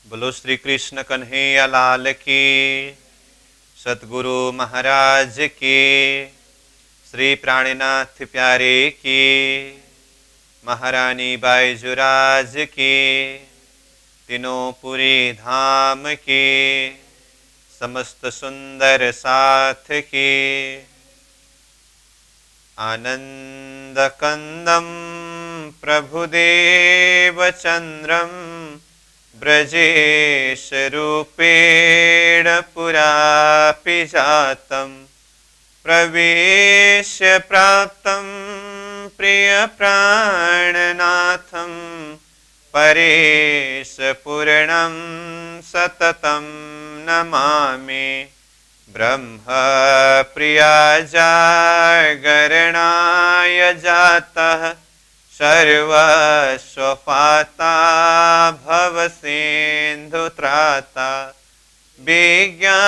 बोलो श्री कृष्ण कन्हैया लाल की, सतगुरु महाराज की, श्री प्राणनाथ प्यारे की, महारानी बाईजुराज की, तीनों पुरी धाम की, समस्त सुंदर साथ की। आनंद कंदम प्रभुदेव चंद्रम ब्रजेश रूपेण पुरापि जातं प्रवेश्य प्राप्तं प्रिय प्राणनाथं परेश पूर्णं सततं नमामि। ब्रह्म प्रिया जागरणाय जातः सर्वस्वपाता भवसिन्धुत्राता विज्ञानदाता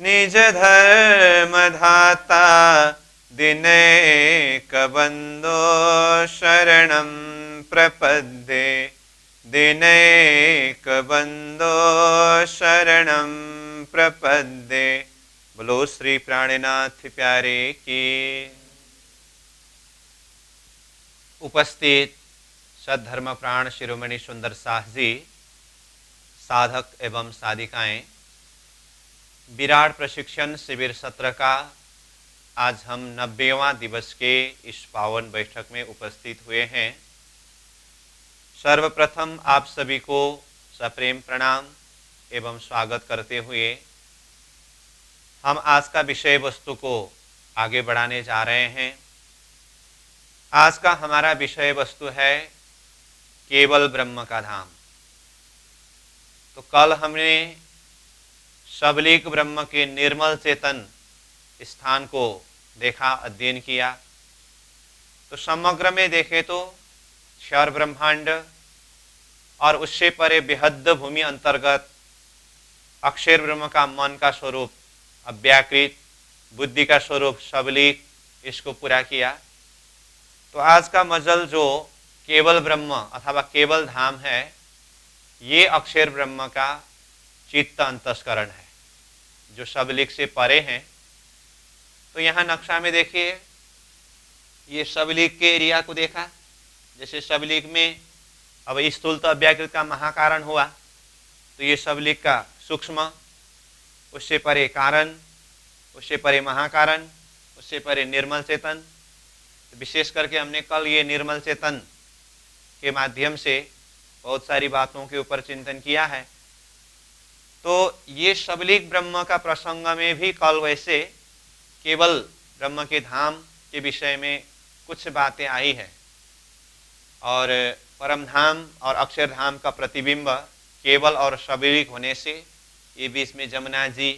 निजधर्मधाता दिनैकबन्धो शरणं प्रपद्ये दिनैकबन्धो शरणं प्रपद्ये। बोलो श्री प्राणनाथ प्यारे की। उपस्थित सद्धर्म प्राण शिरोमणि सुंदर साह जी, साधक एवं साधिकाएं, विराट प्रशिक्षण शिविर सत्र का आज हम 90वां दिवस के इस पावन बैठक में उपस्थित हुए हैं। सर्वप्रथम आप सभी को सप्रेम प्रणाम एवं स्वागत करते हुए हम आज का विषय वस्तु को आगे बढ़ाने जा रहे हैं। आज का हमारा विषय वस्तु है केवल ब्रह्म का धाम। तो कल हमने सबलीक ब्रह्म के निर्मल चेतन स्थान को देखा, अध्ययन किया। तो समग्र में देखें तो क्षर ब्रह्मांड और उससे परे बेहद भूमि अंतर्गत अक्षर ब्रह्म का मन का स्वरूप अव्याकृत, बुद्धि का स्वरूप सबलीक, इसको पूरा किया। तो आज का मजल जो केवल ब्रह्म अथवा केवल धाम है, ये अक्षर ब्रह्म का चित्त अंतस्करण है जो सबलीक से परे हैं। तो यहाँ नक्शा में देखिए, ये सबलीक के एरिया को देखा। जैसे सबलीक में अब स्थूल तो अव्याकृत का महाकारण हुआ, तो ये सबलीक का सूक्ष्म, उससे परे कारण, उससे परे महाकारण, उससे परे निर्मल चेतन। विशेष करके हमने कल ये निर्मल चेतन के माध्यम से बहुत सारी बातों के ऊपर चिंतन किया है। तो ये सबलीक ब्रह्म का प्रसंग में भी कल वैसे केवल ब्रह्म के धाम के विषय में कुछ बातें आई है, और परम धाम और अक्षरधाम का प्रतिबिंब केवल और सबलीक होने से ये बीच में जमुना जी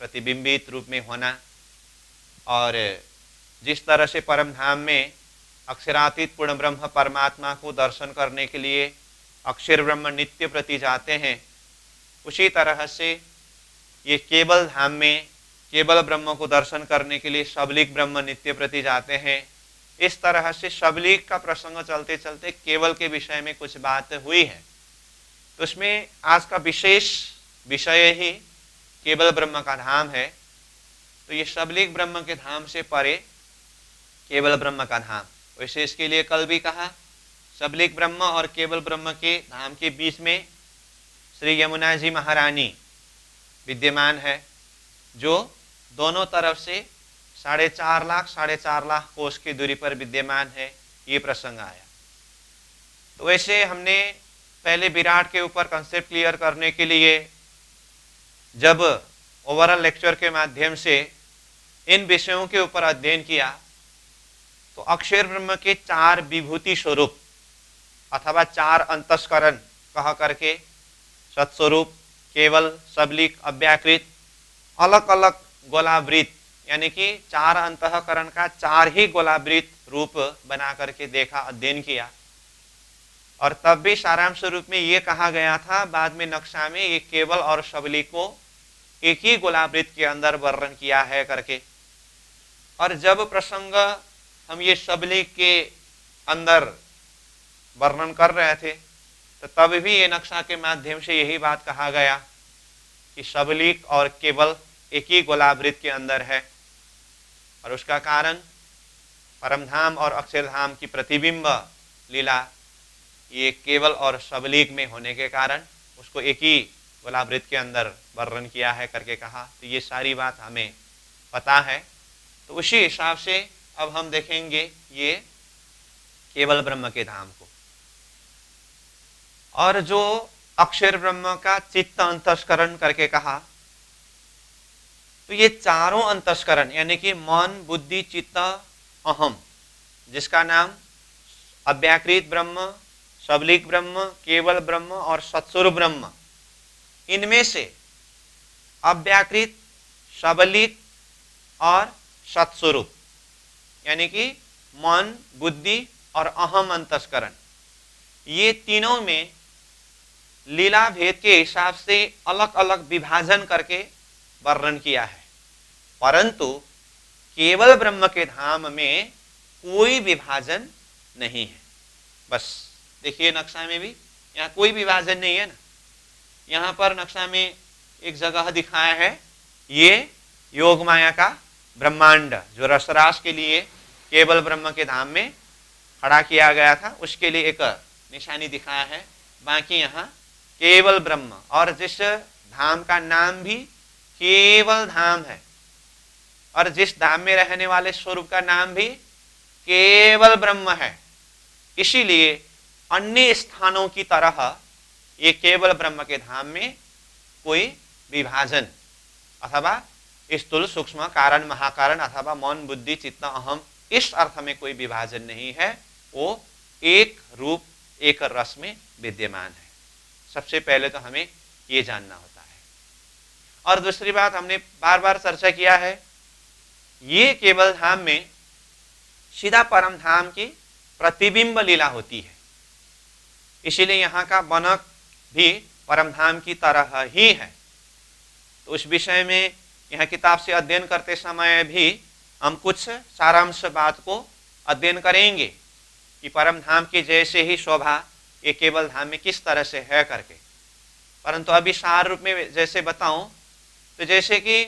प्रतिबिंबित रूप में होना, और जिस तरह से परम धाम में अक्षरातीत पूर्ण ब्रह्म परमात्मा को दर्शन करने के लिए अक्षर ब्रह्म नित्य प्रति जाते हैं, उसी तरह से ये केवल धाम में केवल ब्रह्म को दर्शन करने के लिए सबलीक ब्रह्म नित्य प्रति जाते हैं। इस तरह से सबलीक का प्रसंग चलते चलते केवल के विषय में कुछ बात हुई है। तो उसमें आज का विशेष विषय ही केवल ब्रह्म का धाम है। तो ये सबलीक ब्रह्म के धाम से परे केवल ब्रह्म का धाम, वैसे इसके लिए कल भी कहा, सबलीक ब्रह्म और केवल ब्रह्म के धाम के बीच में श्री यमुना जी महारानी विद्यमान है, जो दोनों तरफ से 4.5 लाख कोस की दूरी पर विद्यमान है। ये प्रसंग आया। तो वैसे हमने पहले विराट के ऊपर कंसेप्ट क्लियर करने के लिए जब ओवरऑल लेक्चर के माध्यम से इन विषयों के ऊपर अध्ययन किया, तो अक्षर ब्रह्म के 4 विभूति स्वरूप अथवा 4 अंतस्करण कह करके सत्स्वरूप, केवल, सबलीक, अव्याकृत, अलग अलग गोलावृत, यानी कि 4 अंतःकरण का 4 ही गोलावृत रूप बना करके देखा, अध्ययन किया। और तब भी सारांश रूप में ये कहा गया था, बाद में नक्शा में ये केवल और सबलीक को एक ही गोलावृत के अंदर वर्णन किया है करके। और जब प्रसंग हम ये सबलीक के अंदर वर्णन कर रहे थे, तो तब भी ये नक्शा के माध्यम से यही बात कहा गया कि सबलिक और केवल एक ही गोलावृत्त के अंदर है, और उसका कारण परमधाम और अक्षरधाम की प्रतिबिंब लीला ये केवल और सबलिक में होने के कारण उसको एक ही गोलावृत्त के अंदर वर्णन किया है करके कहा। तो ये सारी बात हमें पता है। तो उसी हिसाब से अब हम देखेंगे ये केवल ब्रह्म के धाम को, और जो अक्षर ब्रह्म का चित्त अंतस्करण करके कहा, तो ये चारों अंतस्करण यानी कि मन, बुद्धि, चित्त, अहम, जिसका नाम अव्याकृत ब्रह्म, सबलिक ब्रह्म, केवल ब्रह्म और सत्स्वरूप ब्रह्म, इनमें से अव्याकृत, सबलिक और सत्स्वरूप यानी कि मन, बुद्धि और अहम अंतस्करण, ये तीनों में लीला भेद के हिसाब से अलग अलग विभाजन करके वर्णन किया है, परंतु केवल ब्रह्म के धाम में कोई विभाजन नहीं है। बस देखिए नक्शा में भी यहाँ कोई विभाजन नहीं है ना। यहाँ पर नक्शा में एक जगह दिखाया है, ये योग माया का ब्रह्मांड जो रसरास के लिए केवल ब्रह्म के धाम में खड़ा किया गया था, उसके लिए एक निशानी दिखाया है। बाकी यहाँ केवल ब्रह्म, और जिस धाम का नाम भी केवल धाम है, और जिस धाम में रहने वाले स्वरूप का नाम भी केवल ब्रह्म है, इसीलिए अन्य स्थानों की तरह ये केवल ब्रह्म के धाम में कोई विभाजन अथवा स्थूल, सूक्ष्म, कारण, महाकारण अथवा मन, बुद्धि, चित्त, अहम, इस अर्थ में कोई विभाजन नहीं है। वो एक रूप, एक रस में विद्यमान है। सबसे पहले तो हमें ये जानना होता है। और दूसरी बात हमने बार बार चर्चा किया है, ये केवल धाम में सीधा परम धाम की प्रतिबिंब लीला होती है, इसीलिए यहाँ का बनक भी परम धाम की तरह ही है। तो उस विषय में यह किताब से अध्ययन करते समय भी हम कुछ सारांश बात को अध्ययन करेंगे कि परम धाम की जैसे ही शोभा ये केवल धाम में किस तरह से है करके। परंतु अभी सार रूप में जैसे बताऊं, तो जैसे कि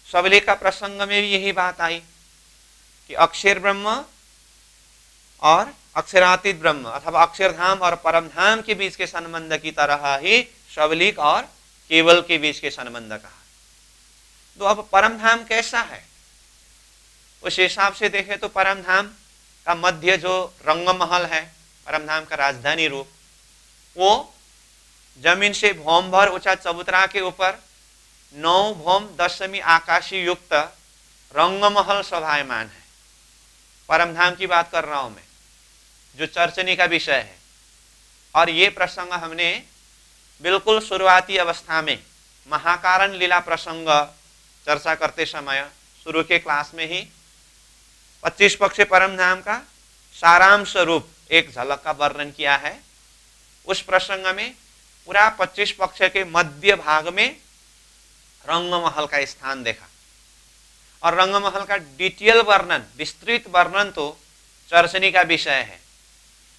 सबलिक का प्रसंग में भी यही बात आई कि अक्षर ब्रह्म और अक्षरातीत ब्रह्म अथवा अक्षरधाम और परमधाम के बीच के संबंध की तरह ही सबलिक और केवल के बीच के संबंध कहा। तो अब परमधाम कैसा है, उस हिसाब से देखें तो परमधाम का मध्य जो रंगमहल है, परमधाम का राजधानी रूप, वो जमीन से भौम भर ऊंचा चबूतरा के ऊपर 9 भौम 10वीं आकाशी युक्त रंगमहल शोभायमान है। परमधाम की बात कर रहा हूं मैं, जो चर्चनी का विषय है। और ये प्रसंग हमने बिल्कुल शुरुआती अवस्था में महाकारण लीला प्रसंग चर्चा करते समय शुरू के क्लास में ही 25 पक्ष परमधाम का सारांश रूप एक झलक का वर्णन किया है। उस प्रसंग में पूरा 25 पक्ष के मध्य भाग में रंगमहल का स्थान देखा, और रंगमहल का डिटेल वर्णन, विस्तृत वर्णन तो चर्चनी का विषय है,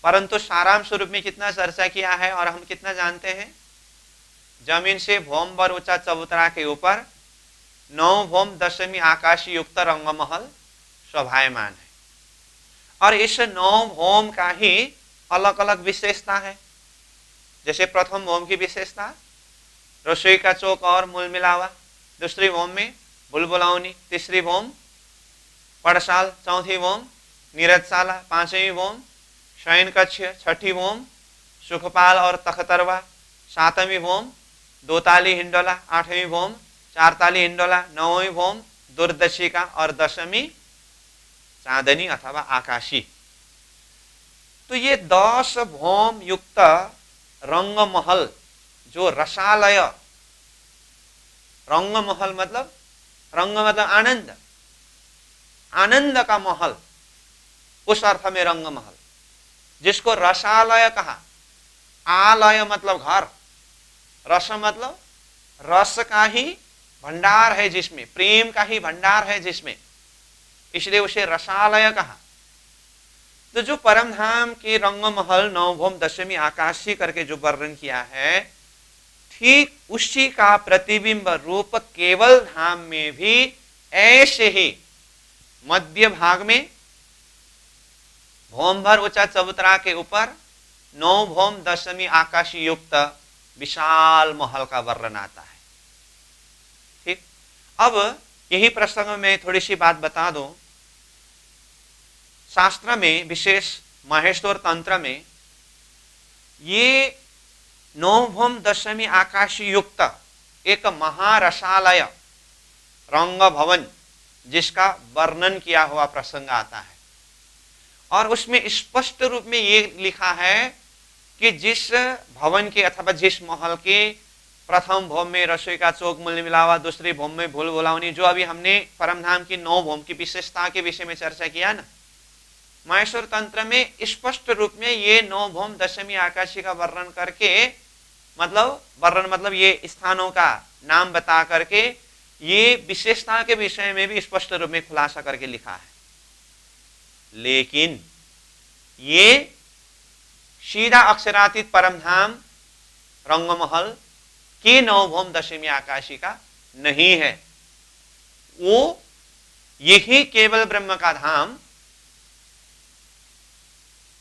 परंतु सारांश रूप में कितना चर्चा किया है और हम कितना जानते हैं। जमीन से भौम भर ऊंचा चबूतरा के ऊपर 9 भौम 10वीं आकाशी युक्त रंगमहल शोभायमान है, और इस 9 भौम का ही अलग अलग विशेषता है। जैसे प्रथम भौम की विशेषता रसोई का चौक और मूल मिलावा, दूसरी भौम में बुलबुलावनी, तीसरी भौम पड़साल, चौथी भौम नीरजशाला, 5वीं भौम शयन कक्ष, 6ठी भौम सुखपाल और तख्तरवा, 7वीं भौम दोताली हिंडोला, 8वीं भौम चारताली हिंडोला, 9वीं भौम दुर्दशिका और 10वीं चांदनी अथवा आकाशी। तो ये 10 भौम युक्त रंगमहल, जो रसालय, रंगमहल मतलब रंग मतलब आनंद, आनंद का महल, उस अर्थ में रंगमहल, जिसको रसालय कहा। आलय मतलब घर, रस मतलब रस का ही भंडार है जिसमें, प्रेम का ही भंडार है जिसमें, इसलिए उसे रसालय कहा। तो जो परम धाम के रंगमहल नवभौम दशमी आकाशी करके जो वर्णन किया है, ठीक उसी का प्रतिबिंब रूप केवल धाम में भी ऐसे ही मध्य भाग में भौम भर ऊंचा चबूतरा के ऊपर नवभौम दशमी आकाशी युक्त विशाल महल का वर्णन आता है। ठीक, अब यही प्रसंग में थोड़ी सी बात बता दूं। शास्त्र में, विशेष महेश्वर तंत्र में, ये नवभौम दशमी आकाशी युक्त एक महारसालय रंग भवन जिसका वर्णन किया हुआ प्रसंग आता है, और उसमें स्पष्ट रूप में ये लिखा है कि जिस भवन के अथवा जिस महल के प्रथम भौम में रसोई का चौक मूल मिलावा, दूसरी भौम में भूल भुलावनी, जो अभी हमने परमधाम की 9 भौम की विशेषता के विषय में चर्चा किया ना, महेश्वर तंत्र में स्पष्ट रूप में ये 9 भौम दशमी आकाशी का वर्णन करके, मतलब ये स्थानों का नाम बता करके ये विशेषता के विषय में भी स्पष्ट रूप में खुलासा करके लिखा है। लेकिन ये सीधा अक्षरातीत परमधाम रंगमहल की 9 भौम दशमी आकाशी का नहीं है। वो यही केवल ब्रह्म का धाम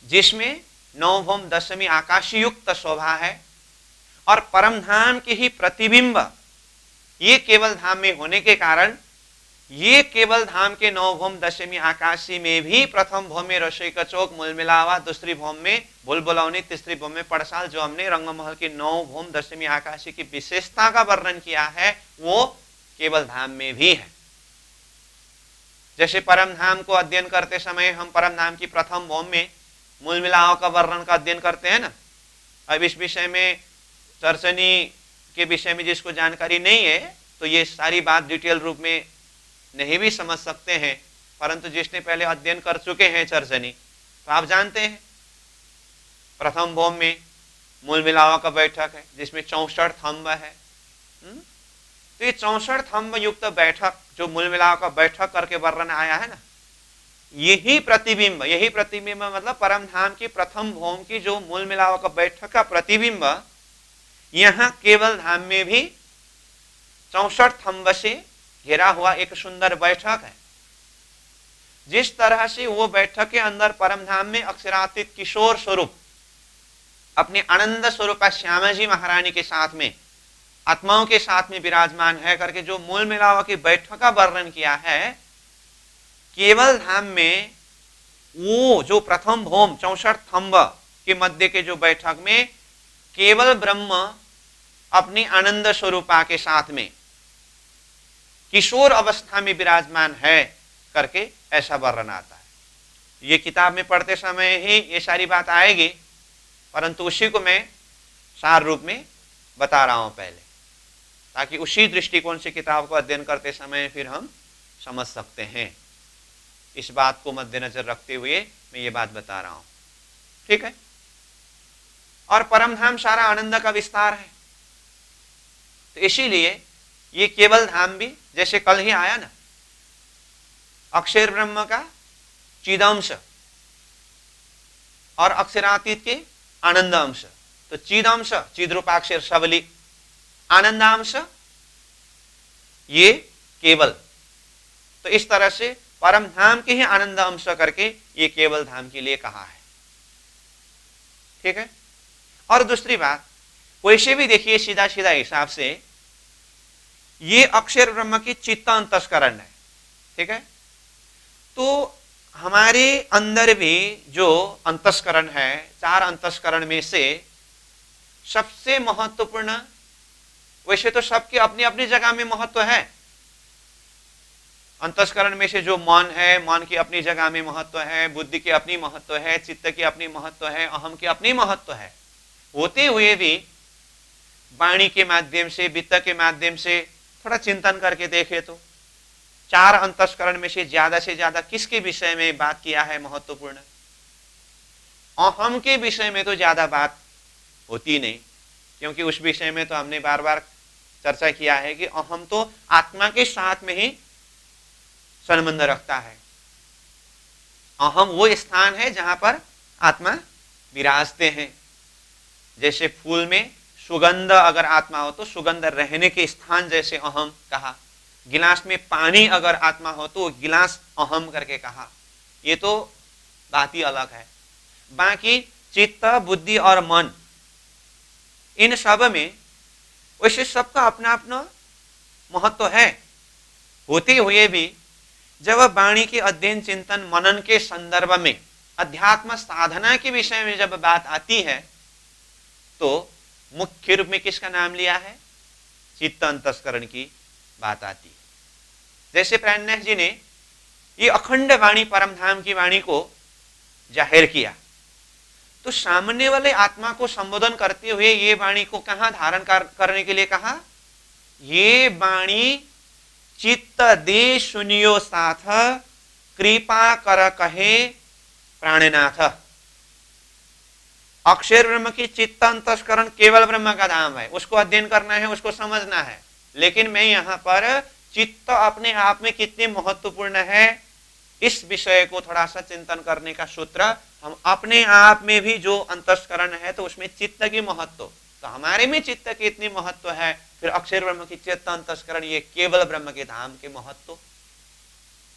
जिसमें 9 भौम दशमी आकाशी युक्त शोभा है, और परमधाम के ही प्रतिबिंब ये केवल धाम में होने के कारण ये केवल धाम के 9 भौम दशमी आकाशी में भी प्रथम भौम में रसोई का चौक मूल मिलावा, दूसरी भौम में भूल बुलावनी, तीसरी भौम में पड़साल, जो हमने रंगमहल की 9 भौम दशमी आकाशी की विशेषता का वर्णन किया है, वो केवल धाम में भी है। जैसे परम धाम को अध्ययन करते समय हम परम धाम की प्रथम भौम में मूल मिलाव का वर्णन का अध्ययन करते हैं ना। अब इस विषय में तर्जनी के विषय में जिसको जानकारी नहीं है तो ये सारी बात डिटेल रूप में नहीं भी समझ सकते हैं, परंतु जिसने पहले अध्ययन कर चुके हैं तर्जनी, तो आप जानते हैं प्रथम भौम में मूल मिलावा का बैठक है जिसमें 64 थंब है। तो ये 64 थंब युक्त बैठक जो मूल मिलावा का बैठक करके वर्णन आया है ना, यही प्रतिबिंब मतलब परम धाम की प्रथम भौम की जो मूल मिलावा का बैठक का प्रतिबिंब यहाँ केवल धाम में भी 64 थंब से घेरा हुआ एक सुंदर बैठक है। जिस तरह से वो बैठक के अंदर परम धाम में अक्षरातीत किशोर स्वरूप अपने आनंद स्वरूप श्यामा जी महारानी के साथ में, आत्माओं के साथ में विराजमान है करके जो मूल मिलावा की बैठक का वर्णन किया है, केवल धाम में वो जो प्रथम भौम 64 थंब के मध्य के जो बैठक में केवल ब्रह्म अपनी आनंद स्वरूपा के साथ में किशोर अवस्था में विराजमान है करके ऐसा वर्णन आता है। ये किताब में पढ़ते समय ही ये सारी बात आएगी, परंतु उसी को मैं सार रूप में बता रहा हूं पहले, ताकि उसी दृष्टिकोण से किताब को अध्ययन करते समय फिर हम समझ सकते हैं। इस बात को मद्देनजर रखते हुए मैं ये बात बता रहा हूं, ठीक है। और परमधाम सारा आनंद का विस्तार है, तो इसीलिए ये केवल धाम भी, जैसे कल ही आया ना, अक्षर ब्रह्म का चिदंश और अक्षरातीत के आनंद अंश, तो चिदंश चिद्रूपाक्षर सबली, आनंदांश ये केवल, तो इस तरह से परम धाम के ही आनंद अंश करके ये केवल धाम के लिए कहा है, ठीक है। और दूसरी बात, वैसे भी देखिए सीधा सीधा हिसाब से ये अक्षर ब्रह्म की चित्त अंतस्करण है, ठीक है। तो हमारे अंदर भी जो अंतस्करण है, 4 अंतस्करण में से सबसे महत्वपूर्ण, वैसे तो सबकी अपनी अपनी जगह में महत्व है। अंतस्करण में से जो मन है, मन की अपनी जगह में महत्व है, बुद्धि की अपनी महत्व है, चित्त की अपनी महत्व है, अहम की अपनी महत्व है। होते हुए भी वाणी के माध्यम से, वित्त के माध्यम से थोड़ा चिंतन करके देखे तो 4 अंतस्करण में से ज्यादा किसके विषय में बात किया है महत्वपूर्ण? अहम के विषय में तो ज्यादा बात होती नहीं, क्योंकि उस विषय में तो हमने बार बार चर्चा किया है कि अहम तो आत्मा के साथ में ही संबंध रखता है। अहम वो स्थान है जहां पर आत्मा विराजते हैं। जैसे फूल में सुगंध अगर आत्मा हो तो सुगंध रहने के स्थान जैसे अहम कहा। गिलास में पानी अगर आत्मा हो तो गिलास अहम करके कहा। ये तो बात ही अलग है। बाकी चित्त, बुद्धि और मन, इन सब में वैसे सबका अपना अपना महत्व है। होते हुए भी जब वाणी के अध्ययन, चिंतन, मनन के संदर्भ में अध्यात्म साधना के विषय में जब बात आती है तो मुख्य रूप में किसका नाम लिया है? चित्त अंतस्करण की बात आती है। जैसे प्राणनाथ जी ने ये अखंड वाणी, परमधाम की वाणी को जाहिर किया, तो सामने वाले आत्मा को संबोधन करते हुए ये वाणी को कहां धारण करने के लिए कहा? ये वाणी चित्त दे सुनियो साथ, कृपा कर कहे प्राणनाथ। अक्षर ब्रह्म की चित्त अंतस्करण केवल ब्रह्म का धाम है, उसको अध्ययन करना है, उसको समझना है। लेकिन मैं यहां पर चित्त अपने आप में कितनी महत्वपूर्ण है, इस विषय को थोड़ा सा चिंतन करने का सूत्र, हम अपने आप में भी जो अंतस्करण है तो उसमें चित्त की महत्व, तो हमारे में चित्त की इतनी महत्व है, फिर अक्षर ब्रह्म की चित्त अंतस्करण, ये केवल ब्रह्म के धाम के महत्व।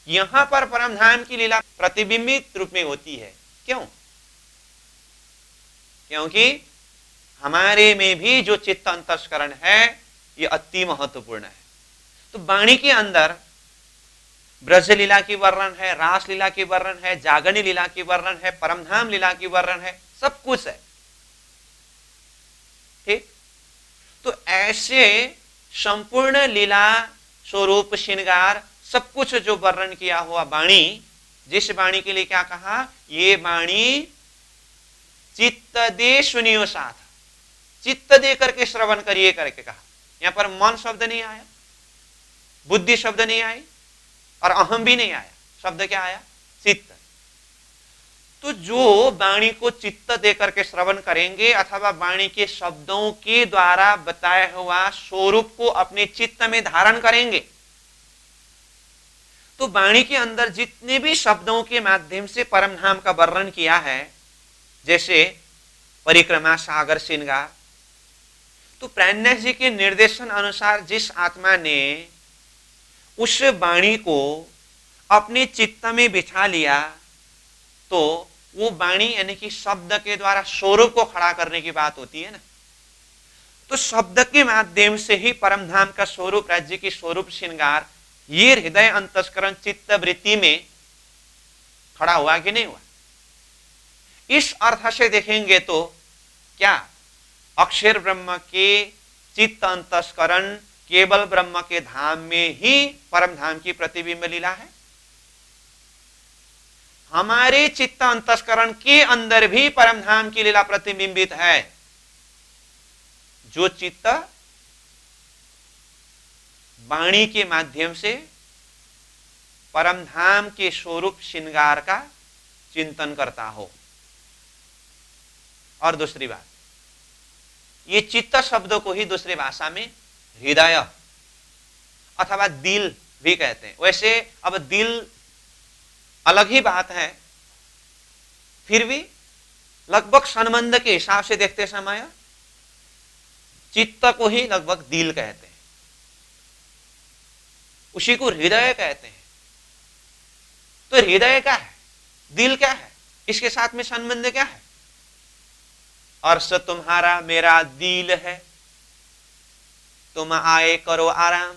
यहां पर परम धाम की लीला प्रतिबिंबित रूप में होती है। क्यों? क्योंकि हमारे में भी जो चित्त अंतस्करण है ये अति महत्वपूर्ण है। तो वाणी के अंदर ब्रज लीला की वर्णन है, रास लीला की वर्णन है, जागरणी लीला की वर्णन है, परमधाम लीला की वर्णन है, सब कुछ है। ठीक? तो ऐसे संपूर्ण लीला, स्वरूप, श्रृंगार, सब कुछ जो वर्णन किया हुआ वाणी, जिस वाणी के लिए क्या कहा? ये वाणी चित्त दे सुनियो साथ, चित्त दे करके श्रवण करिए करके कहा। यहां पर मन शब्द नहीं आया, बुद्धि शब्द नहीं आई और अहम भी नहीं आया। शब्द क्या आया? चित्त। तो जो वाणी को चित्त दे करके श्रवण करेंगे अथवा वाणी के शब्दों के द्वारा बताया हुआ स्वरूप को अपने चित्त में धारण करेंगे, तो वाणी के अंदर जितने भी शब्दों के माध्यम से परमधाम का वर्णन किया है, जैसे परिक्रमा, सागर, श्रृंगार, तो प्राणनाथ जी के निर्देशन अनुसार जिस आत्मा ने उस वाणी को अपने चित्त में बिठा लिया, तो वो वाणी यानी कि शब्द के द्वारा स्वरूप को खड़ा करने की बात होती है ना। तो शब्द के माध्यम से ही परमधाम का स्वरूप, राज्य की स्वरूप, श्रृंगार, ये हृदय अंतस्करण चित्त वृत्ति में खड़ा हुआ कि नहीं हुआ? इस अर्थ से देखेंगे तो क्या अक्षर ब्रह्म के चित्त अंतस्करण केवल ब्रह्म के धाम में ही परम धाम की प्रतिबिंब लीला है? हमारे चित्त अंतस्करण के अंदर भी परम धाम की लीला प्रतिबिंबित है। जो चित्त वाणी के माध्यम से परम धाम के स्वरूप, श्रृंगार का चिंतन करता हो। और दूसरी बात, ये चित्त शब्द को ही दूसरी भाषा में हृदय अथवा दिल भी कहते हैं। वैसे अब दिल अलग ही बात है, फिर भी लगभग संबंध के हिसाब से देखते समय चित्त को ही लगभग दिल कहते हैं, उसी को हृदय कहते हैं। तो हृदय क्या है, दिल क्या है, इसके साथ में संबंध क्या है? अर्श तुम्हारा मेरा दिल है, तुम आए करो आराम,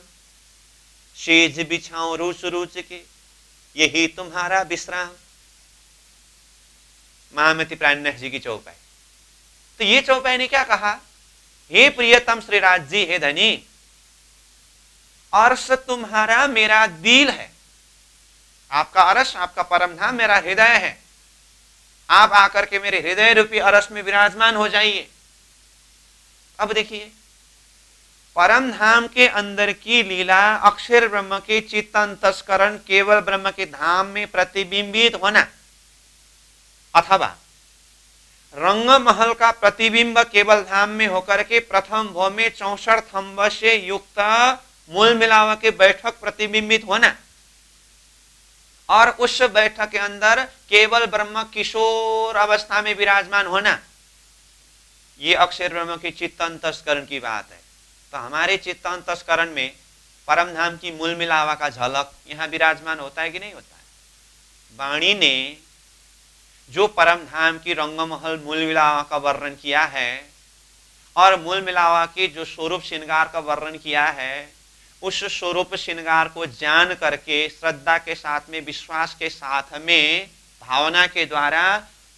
सेज बिछाओ रूच रूच के, यही तुम्हारा विश्राम। महामति प्राणनाथ जी की चौपाई। तो ये चौपाई ने क्या कहा? हे प्रियतम श्रीराज जी, हे धनी, अर्श तुम्हारा मेरा दिल है, आपका अरस, आपका परम धाम मेरा हृदय है। आप आकर के मेरे हृदय रूपी अरस में विराजमान हो जाइए। अब देखिए, परम धाम के अंदर की लीला, अक्षर ब्रह्म के चित्त अंतस्करण केवल ब्रह्म के धाम में प्रतिबिंबित होना, अथवा रंग महल का प्रतिबिंब केवल धाम में होकर के प्रथम भव में 64 थंब से युक्त मूल मिलावा के बैठक प्रतिबिंबित होना, और उस बैठक के अंदर केवल ब्रह्म किशोर अवस्था में विराजमान होना, ये अक्षर ब्रह्म की चित्त अंतस्करण की बात है। तो हमारे चित्त अंतस्करण में परम धाम की मूल मिलावा का झलक यहां विराजमान होता है कि नहीं होता है? वाणी ने जो परम धाम की रंगमहल मूल मिलावा का वर्णन किया है और मूल मिलावा के जो स्वरूप श्रृंगार का वर्णन किया है, उस स्वरूप श्रृंगार को जान करके श्रद्धा के साथ में, विश्वास के साथ में, भावना के द्वारा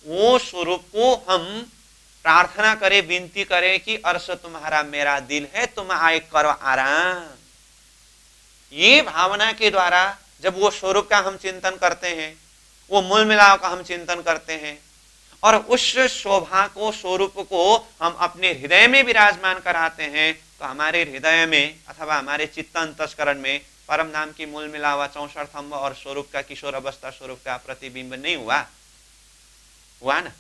वो स्वरूप को हम प्रार्थना करें, विनती करें कि अर्श तुम्हारा मेरा दिल है, तुम आए करो आराम। ये भावना के द्वारा जब वो स्वरूप का हम चिंतन करते हैं, वो मूल मिलाव का हम चिंतन करते हैं और उस शोभा को, स्वरूप को हम अपने हृदय में विराजमान कराते हैं, तो हमारे हृदय में अथवा हमारे चित्त अंतस्करण में परम नाम की मूल मिलावा 64 स्तंभ और स्वरूप का, किशोर अवस्था स्वरूप का प्रतिबिंब नहीं हुआ? हुआ ना?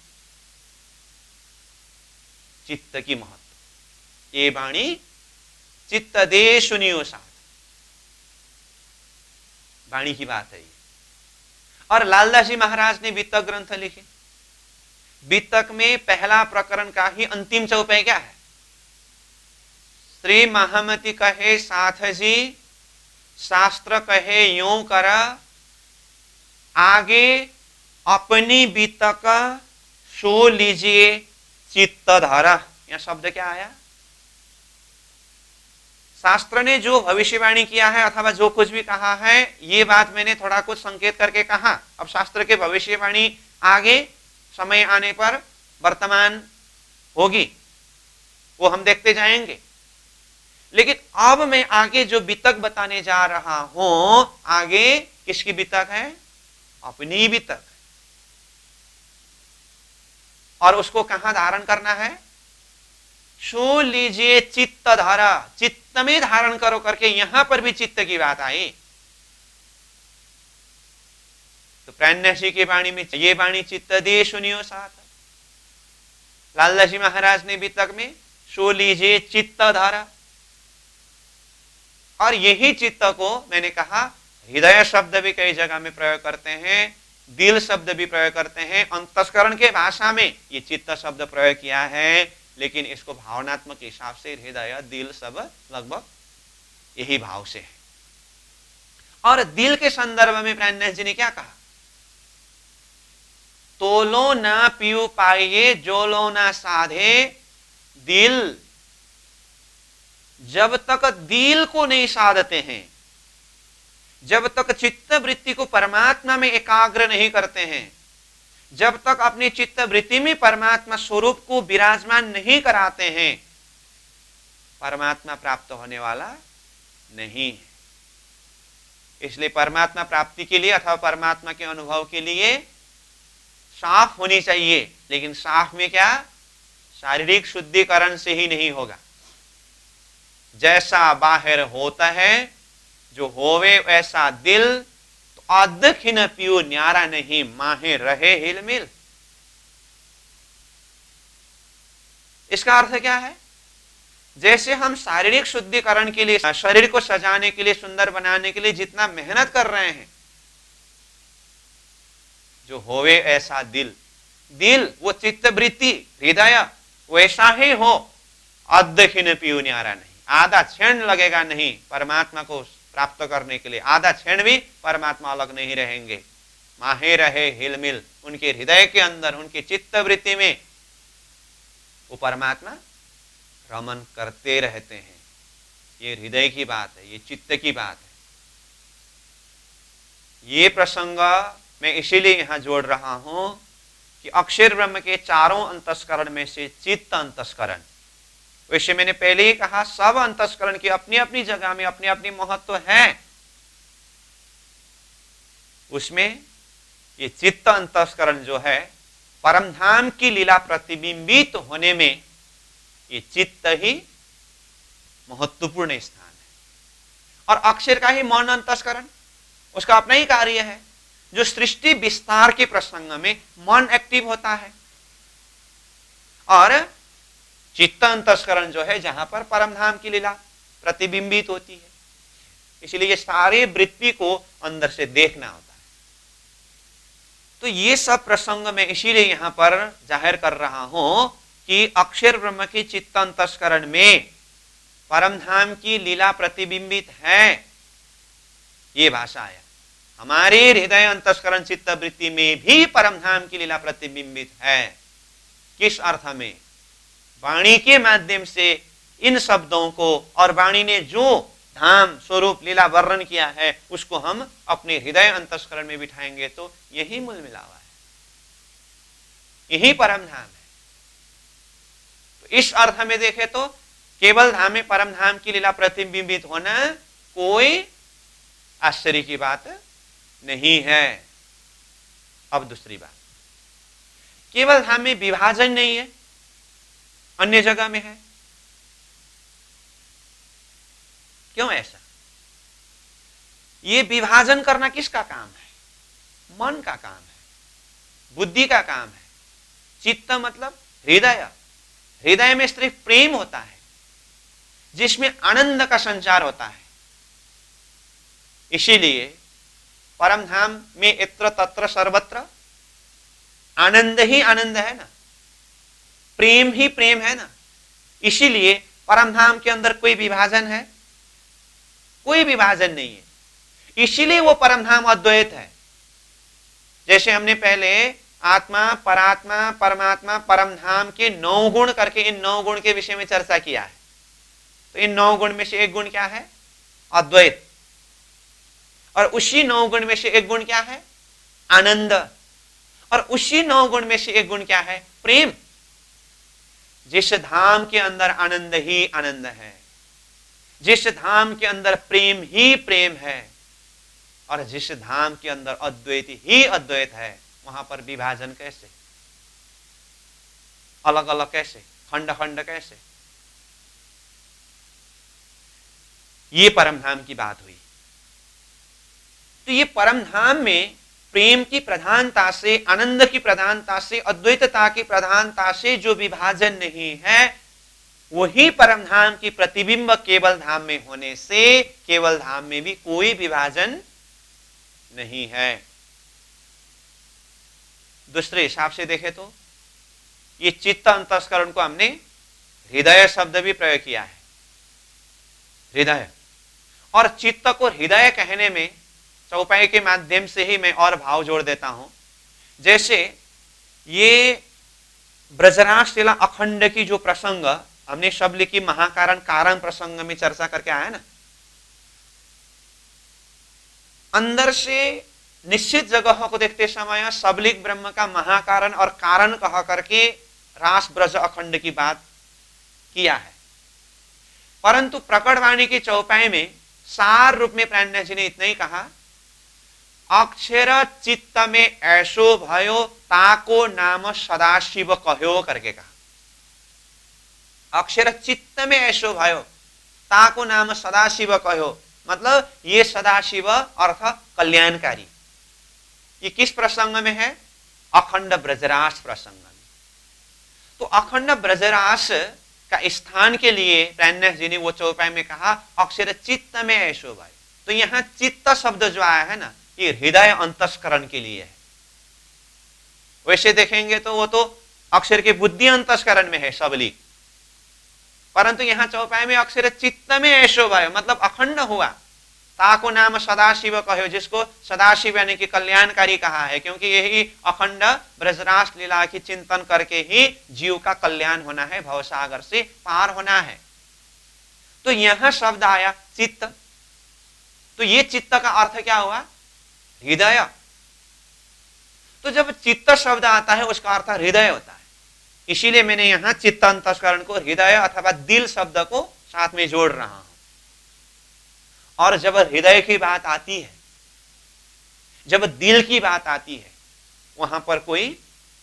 चित्त की महत्व, ये वाणी चित्त दे सुनियो साथ, वाणी की बात है ये। और लालदास जी महाराज ने वितक ग्रंथ लिखे। वितक में पहला प्रकरण का ही अंतिम चौपाई क्या है? श्री महामती कहे साथ जी, शास्त्र कहे यूं कर, आगे अपनी वितक सो लीजिए चित्त धारा। यहां शब्द क्या आया? शास्त्र ने जो भविष्यवाणी किया है अथवा जो कुछ भी कहा है, ये बात मैंने थोड़ा कुछ संकेत करके कहा। अब शास्त्र के भविष्यवाणी आगे समय आने पर वर्तमान होगी, वो हम देखते जाएंगे। लेकिन अब मैं आगे जो वितक बताने जा रहा हूं, आगे किसकी वितक है? अपनी वितक। और उसको कहां धारण करना है? सो लीजिए चित्त धारा, चित्त में धारण करो करके यहां पर भी चित्त की बात आई। तो प्राणनाशी की वाणी में ये वाणी चित्त दे सुनियो साथ। लालदास जी महाराज ने वितक में सो लीजिए चित्त धारा, और यही चित्त को मैंने कहा हृदय शब्द भी कई जगह में प्रयोग करते हैं, दिल शब्द भी प्रयोग करते हैं। अंतस्करण के भाषा में ये चित्त शब्द प्रयोग किया है, लेकिन इसको भावनात्मक हिसाब से हृदय, दिल सब लगभग यही भाव से है। और दिल के संदर्भ में प्राणनाथ जी ने क्या कहा? तोलो ना पीऊ पाइए, जोलो ना साधे दिल। जब तक दिल को नहीं साधते हैं, जब तक चित्त वृत्ति को परमात्मा में एकाग्र नहीं करते हैं, जब तक अपनी चित्त वृत्ति में परमात्मा स्वरूप को विराजमान नहीं कराते हैं, परमात्मा प्राप्त होने वाला नहीं है। इसलिए परमात्मा प्राप्ति के लिए अथवा परमात्मा के अनुभव के लिए साफ होनी चाहिए, लेकिन साफ में क्या? शारीरिक शुद्धिकरण से ही नहीं होगा। जैसा बाहर होता है, जो होवे वैसा दिल, तो अदखिन पियो न्यारा नहीं, माहे रहे हिलमिल। इसका अर्थ क्या है? जैसे हम शारीरिक शुद्धिकरण के लिए, शरीर को सजाने के लिए, सुंदर बनाने के लिए जितना मेहनत कर रहे हैं, जो होवे ऐसा दिल, दिल वो चित्त वृत्ति, हृदय वैसा ही हो, अदखिन पियो न्यारा नहीं, आधा क्षण लगेगा नहीं परमात्मा को प्राप्त करने के लिए, आधा क्षण भी परमात्मा अलग नहीं रहेंगे। माहे रहे हिलमिल, उनके हृदय के अंदर, उनकी चित्त वृत्ति में वो परमात्मा रमन करते रहते हैं। ये हृदय की बात है, ये चित्त की बात है। ये प्रसंग मैं इसीलिए यहां जोड़ रहा हूं कि अक्षर ब्रह्म के चारों अंतस्करण में से चित्त अंतस्करण, वैसे मैंने पहले ही कहा सब अंतस्करण की अपनी अपनी जगह में अपनी अपनी महत्व है, उसमें ये चित्त अंतस्करण जो है परमधाम की लीला प्रतिबिंबित होने में ये चित्त ही महत्वपूर्ण स्थान है। और अक्षर का ही मन अंतस्करण, उसका अपना ही कार्य है। जो सृष्टि विस्तार के प्रसंग में मन एक्टिव होता है, और चित्त अंतस्करण जो है जहां पर परमधाम की लीला प्रतिबिंबित होती है। इसलिए ये सारे वृत्ति को अंदर से देखना होता है। तो ये सब प्रसंग मैं इसीलिए यहां पर जाहिर कर रहा हूं कि अक्षर ब्रह्म की चित्त अंतस्करण में परम धाम की लीला प्रतिबिंबित है, ये भाषा है। हमारे हृदय अंतस्करण चित्त वृत्ति में भी परम धाम की लीला प्रतिबिंबित है। किस अर्थ में? वाणी के माध्यम से इन शब्दों को, और वाणी ने जो धाम स्वरूप लीला वर्णन किया है उसको हम अपने हृदय अंतस्करण में बिठाएंगे तो यही मूल मिलावा है, यही परम धाम है। तो इस अर्थ में देखें तो केवल धाम में परम धाम की लीला प्रतिबिंबित होना कोई आश्चर्य की बात नहीं है। अब दूसरी बात, केवल धाम में विभाजन नहीं है, अन्य जगह में है। क्यों ऐसा? ये विभाजन करना किसका काम है? मन का काम है, बुद्धि का काम है। चित्त मतलब हृदय, हृदय में सिर्फ प्रेम होता है जिसमें आनंद का संचार होता है। इसीलिए परम धाम में यत्र तत्र सर्वत्र आनंद ही आनंद है ना, प्रेम ही प्रेम है ना। इसीलिए परम धाम के अंदर कोई विभाजन है? कोई विभाजन नहीं है। इसीलिए वो परम धाम अद्वैत है। जैसे हमने पहले आत्मा, परात्मा, परमात्मा, परम धाम के 9 गुण करके इन 9 गुण के विषय में चर्चा किया है। तो इन 9 गुण में से एक गुण क्या है? अद्वैत। और उसी 9 गुण में से एक गुण क्या है? आनंद। और उसी 9 गुण में से एक गुण क्या है? प्रेम। जिस धाम के अंदर आनंद ही आनंद है, जिस धाम के अंदर प्रेम ही प्रेम है, और जिस धाम के अंदर अद्वैत ही अद्वैत है, वहां पर विभाजन कैसे? अलग अलग कैसे? खंड खंड कैसे? ये परम धाम की बात हुई। तो ये परम धाम में प्रेम की प्रधानता से, आनंद की प्रधानता से, अद्वैतता की प्रधानता से जो विभाजन नहीं है, वही परम धाम की प्रतिबिंब केवल धाम में होने से केवल धाम में भी कोई विभाजन नहीं है। दूसरे हिसाब से देखें तो ये चित्त अंतस्करण को हमने हृदय शब्द भी प्रयोग किया है। हृदय और चित्त को हृदय कहने में चौपाई के माध्यम से ही मैं और भाव जोड़ देता हूं। जैसे ये ब्रजराज लीला अखंड की जो प्रसंग हमने शब्द की महाकारण कारण प्रसंग में चर्चा करके आया ना, अंदर से निश्चित जगहों को देखते समय सबलिक ब्रह्म का महाकारण और कारण कह करके रास ब्रज अखंड की बात किया है। परंतु प्रकटवाणी की चौपाई में सार रूप में प्राज्ञ जी ने इतना ही कहा, अक्षर चित्त में ऐसो भयो ताको नाम सदाशिव कहो करके कहा। अक्षर चित्त में ऐसो भयो ताको नाम सदाशिव कहो, मतलब ये सदाशिव अर्थ कल्याणकारी। ये किस प्रसंग में है? अखंड ब्रजरास प्रसंग में। तो अखंड ब्रजरास का स्थान के लिए प्राज्ञ जी ने वो चौपाई में कहा अक्षर चित्त में ऐसो भयो। तो यहां चित्त शब्द जो आया है ना, ये हृदय अंतस्करण के लिए है। वैसे देखेंगे तो वो तो अक्षर के बुद्धि अंतस्करण में है सबलिक, परंतु यहां चौपाई में अक्षर चित्त में ऐसो भयो मतलब अखंड हुआ। ताको नाम सदाशिव कहो, जिसको सदाशिव यानी कि कल्याणकारी कहा है, क्योंकि यही अखंड ब्रजरास लीला की चिंतन करके ही जीव का कल्याण होना है, भवसागर से पार होना है। तो यहां शब्द आया चित्त। तो ये चित्त का अर्थ क्या हुआ? हृदय। तो जब चित्त शब्द आता है उसका अर्थ हृदय होता है। इसीलिए मैंने यहां चित्त अंतस्करण को हृदय अथवा दिल शब्द को साथ में जोड़ रहा हूं। और जब हृदय की बात आती है, जब दिल की बात आती है, वहां पर कोई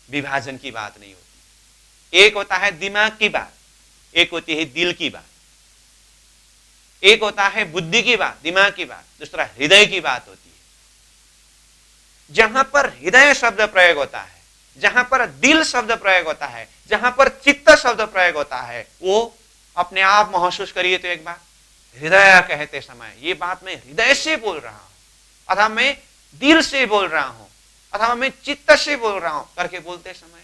विभाजन की बात नहीं होती। एक होता है दिमाग की बात, एक होती है दिल की बात, एक होता है बुद्धि की बात, दिमाग की बात, दूसरा हृदय की बात होती है। जहां पर हृदय शब्द प्रयोग होता है, जहां पर दिल शब्द प्रयोग होता है, जहां पर चित्त शब्द प्रयोग होता है, वो अपने आप महसूस करिए तो एक बार, हृदय कहते समय ये बात मैं हृदय से बोल रहा हूं अथवा मैं दिल से बोल रहा हूं, अथवा मैं चित्त से बोल रहा हूं करके बोलते समय,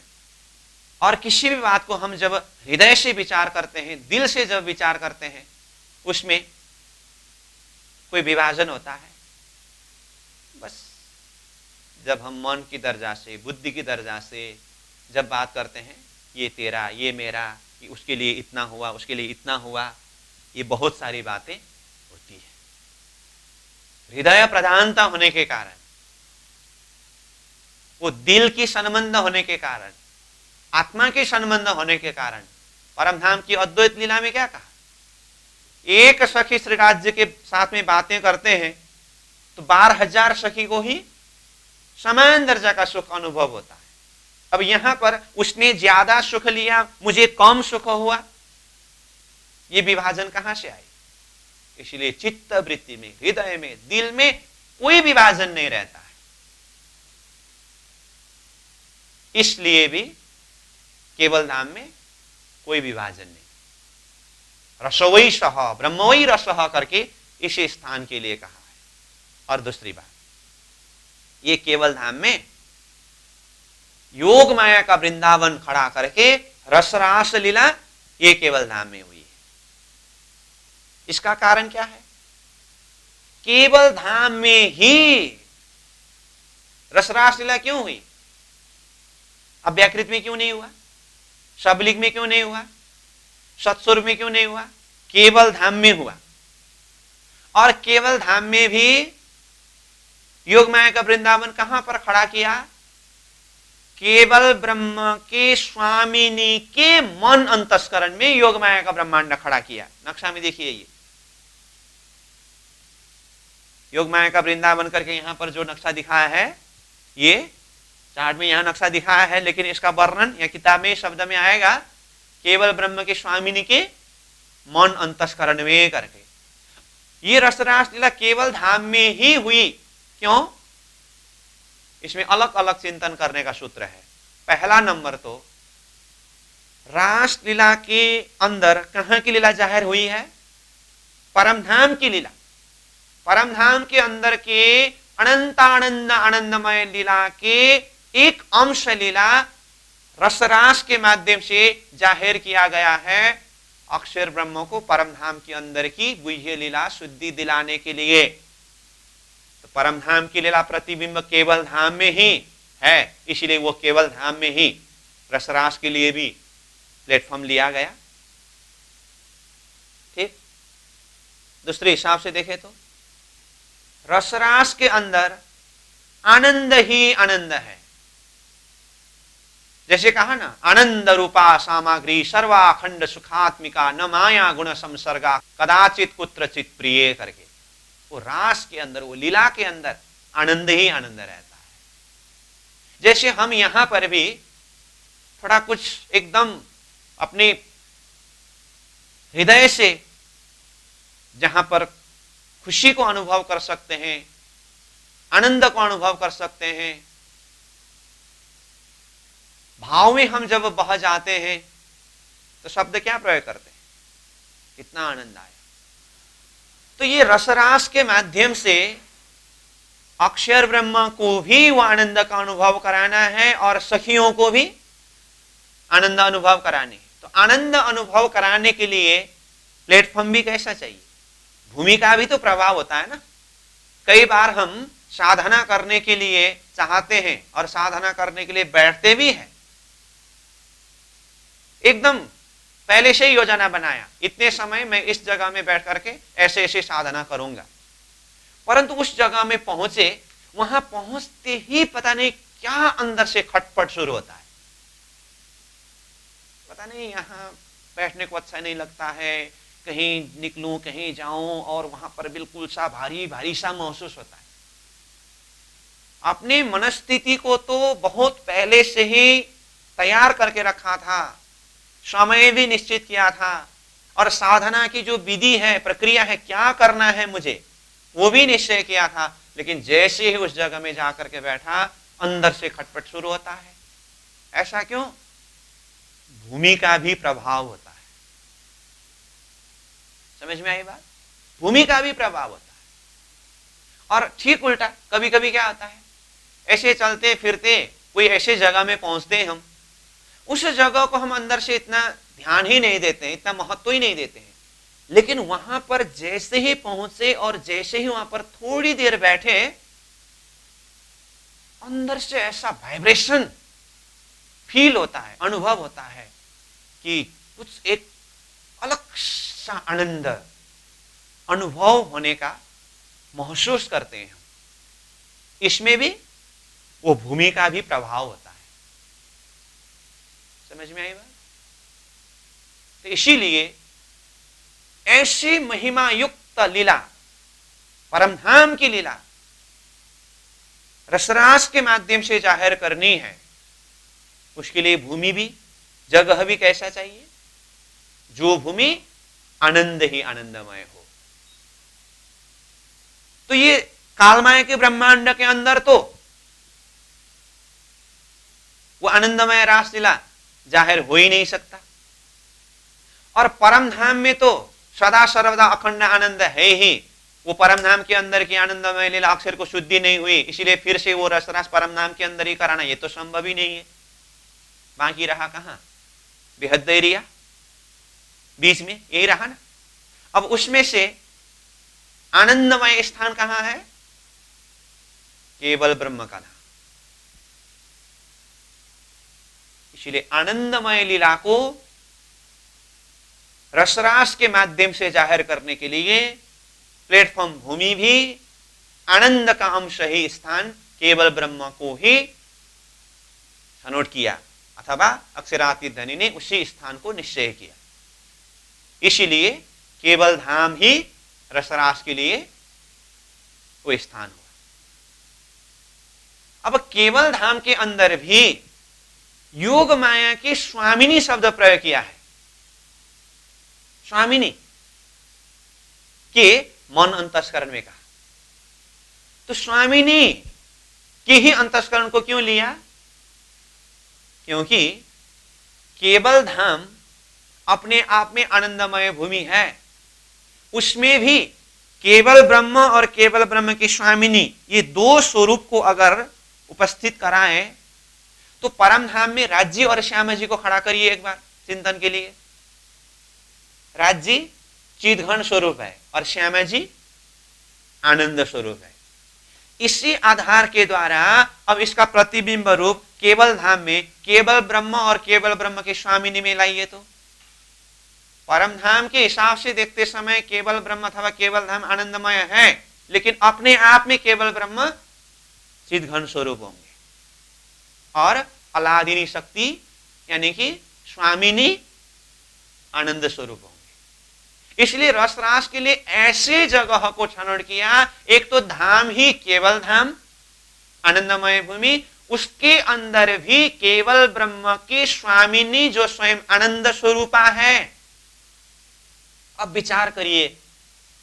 और किसी भी बात को हम जब हृदय से विचार करते हैं, दिल से जब विचार करते हैं, उसमें कोई विभाजन होता है? बस जब हम मन की दर्जा से, बुद्धि की दर्जा से जब बात करते हैं, ये तेरा, ये मेरा, कि उसके लिए इतना हुआ, उसके लिए इतना हुआ, ये बहुत सारी बातें होती है। हृदय प्रधानता होने के कारण, वो दिल की संबंध होने के कारण, आत्मा के संबंध होने के कारण, परमधाम की अद्वैत लीला में क्या कहा? एक सखी श्री राज्य के साथ में बातें करते हैं तो 12,000 सखी को ही समान दर्जा का सुख अनुभव होता है। अब यहां पर उसने ज्यादा सुख लिया, मुझे कम सुख हुआ, ये विभाजन कहां से आई? इसलिए चित्त वृत्ति में, हृदय में, दिल में कोई विभाजन नहीं रहता है। इसलिए भी केवल धाम में कोई विभाजन नहीं। रसोई सह ब्रह्मोई रसः करके इसी स्थान के लिए कहा है। और दूसरी बात, ये केवल धाम में योग माया का वृंदावन खड़ा करके रसरास लीला ये केवल धाम में हुई है। इसका कारण क्या है? केवल धाम में ही रसरास लीला क्यों हुई? अव्याकृत में क्यों नहीं हुआ? शबलिक में क्यों नहीं हुआ? सत्स्वरूप में क्यों नहीं हुआ? केवल धाम में हुआ। और केवल धाम में भी योग माया का वृंदावन कहां पर खड़ा किया? केवल ब्रह्म के स्वामिनी के मन अंतस्करण में योग माया का ब्रह्मांड खड़ा किया। नक्शा में देखिए, ये योग माया का वृंदावन करके यहां पर जो नक्शा दिखाया है, ये चार्ट में यहां नक्शा दिखाया है, लेकिन इसका वर्णन या किताब में शब्द में आएगा केवल ब्रह्म के स्वामिनी के मन अंतस्करण में करके। ये रसरास लीला केवल धाम में ही हुई। क्यों? इसमें अलग अलग चिंतन करने का सूत्र है। पहला नंबर तो रास लीला के अंदर कहां की लीला जाहिर हुई है? परमधाम की लीला। परमधाम के अंदर के अनंतानंद आनंदमय लीला के एक अंश लीला रसरास के माध्यम से जाहिर किया गया है अक्षर ब्रह्म को परमधाम के अंदर की गुह्य लीला शुद्धि दिलाने के लिए। तो परमधाम की लीला प्रतिबिंब केवल धाम में ही है, इसलिए वो केवल धाम में ही रसरास के लिए भी प्लेटफॉर्म लिया गया। ठीक, दूसरे हिसाब से देखें तो रसरास के अंदर आनंद ही आनंद है। जैसे कहा ना, आनंद रूपा सामग्री सर्वाखंड सुखात्मिका न माया गुण संसर्गा कदाचित कुत्रचित प्रिय करके, वो रास के अंदर, वो लीला के अंदर आनंद ही आनंद रहता है। जैसे हम यहां पर भी थोड़ा कुछ एकदम अपने हृदय से जहां पर खुशी को अनुभव कर सकते हैं, आनंद को अनुभव कर सकते हैं, भाव में हम जब बह जाते हैं तो शब्द क्या प्रयोग करते हैं? कितना आनंद आया। तो ये रसरास के माध्यम से अक्षर ब्रह्म को भी वो आनंद का अनुभव कराना है और सखियों को भी आनंद अनुभव कराने। तो आनंद अनुभव कराने के लिए प्लेटफॉर्म भी कैसा चाहिए? भूमि का भी तो प्रभाव होता है ना। कई बार हम साधना करने के लिए चाहते हैं और साधना करने के लिए बैठते भी हैं, एकदम पहले से ही योजना बनाया, इतने समय मैं इस जगह में बैठ करके ऐसे ऐसे साधना करूंगा, परंतु उस जगह में पहुंचे, वहां पहुंचते ही पता नहीं क्या अंदर से खटपट शुरू होता है। पता नहीं यहां बैठने को अच्छा नहीं लगता है, कहीं निकलूं कहीं जाऊं, और वहां पर बिल्कुल सा भारी भारी सा महसूस होता है। अपनी मनस्थिति को तो बहुत पहले से ही तैयार करके रखा था, समय भी निश्चित किया था, और साधना की जो विधि है, प्रक्रिया है, क्या करना है मुझे, वो भी निश्चय किया था। लेकिन जैसे ही उस जगह में जाकर के बैठा, अंदर से खटपट शुरू होता है। ऐसा क्यों? भूमि का भी प्रभाव होता है। समझ में आई बात? भूमि का भी प्रभाव होता है। और ठीक उल्टा कभी कभी क्या होता है, ऐसे चलते फिरते कोई ऐसे जगह में पहुंचते हैं, हम उस जगह को हम अंदर से इतना ध्यान ही नहीं देते हैं, इतना महत्व ही नहीं देते हैं, लेकिन वहां पर जैसे ही पहुंचे और जैसे ही वहां पर थोड़ी देर बैठे, अंदर से ऐसा वाइब्रेशन फील होता है, अनुभव होता है कि कुछ एक अलग सा आनंद अनुभव होने का महसूस करते हैं। इसमें भी वो भूमि का भी प्रभाव होता है। समझ में आई बात? तो इसीलिए ऐसी महिमा युक्त लीला, परमधाम की लीला रसरास के माध्यम से जाहिर करनी है, उसके लिए भूमि भी, जगह भी कैसा चाहिए? जो भूमि आनंद ही आनंदमय हो। तो ये कालमय के ब्रह्मांड के अंदर तो वो आनंदमय रासलीला जाहिर हो ही नहीं सकता, और परम धाम में तो सदा सर्वदा अखंड आनंद है ही। वो परम धाम के अंदर की आनंदमय लीला अक्षर को शुद्धि नहीं हुई, इसीलिए फिर से वो रसरास परम धाम के अंदर ही कराना, ये तो संभव ही नहीं है। बाकी रहा कहां? बेहद एरिया बीच में, यही रहा ना। अब उसमें से आनंदमय स्थान कहां है? केवल ब्रह्म का धाम। इसलिए आनंदमय लीला को रसरास के माध्यम से जाहिर करने के लिए प्लेटफॉर्म भूमि भी आनंद का अंश ही स्थान केवल ब्रह्म को ही छनौट किया, अथवा अक्षरातीत धनी ने उसी स्थान को निश्चय किया। इसीलिए केवल धाम ही रसरास के लिए वो स्थान हुआ। अब केवल धाम के अंदर भी योग माया की स्वामिनी शब्द प्रयोग किया है। स्वामिनी के मन अंतस्करण में कहा, तो स्वामिनी के ही अंतस्करण को क्यों लिया? क्योंकि केवल धाम अपने आप में आनंदमय भूमि है, उसमें भी केवल ब्रह्म और केवल ब्रह्म की स्वामिनी, ये दो स्वरूप को अगर उपस्थित कराएं तो परम धाम में राज्य और श्याम जी को खड़ा करिए एक बार चिंतन के लिए। राज्य चिदघन स्वरूप है और श्यामा जी आनंद स्वरूप है। इसी आधार के द्वारा अब इसका प्रतिबिंब रूप केवल धाम में केवल ब्रह्म और केवल ब्रह्म के स्वामिनी में लाइए, तो परम धाम के हिसाब से देखते समय केवल ब्रह्म अथवा केवल धाम आनंदमय है, लेकिन अपने आप में केवल ब्रह्म चिदघन स्वरूप होंगे और अलादिनी शक्ति यानी कि स्वामिनी आनंद स्वरूप होंगे। इसलिए रसरास के लिए ऐसे जगह को छनौट किया, एक तो धाम ही केवल धाम आनंदमय भूमि, उसके अंदर भी केवल ब्रह्म की स्वामिनी जो स्वयं आनंद स्वरूपा है। अब विचार करिए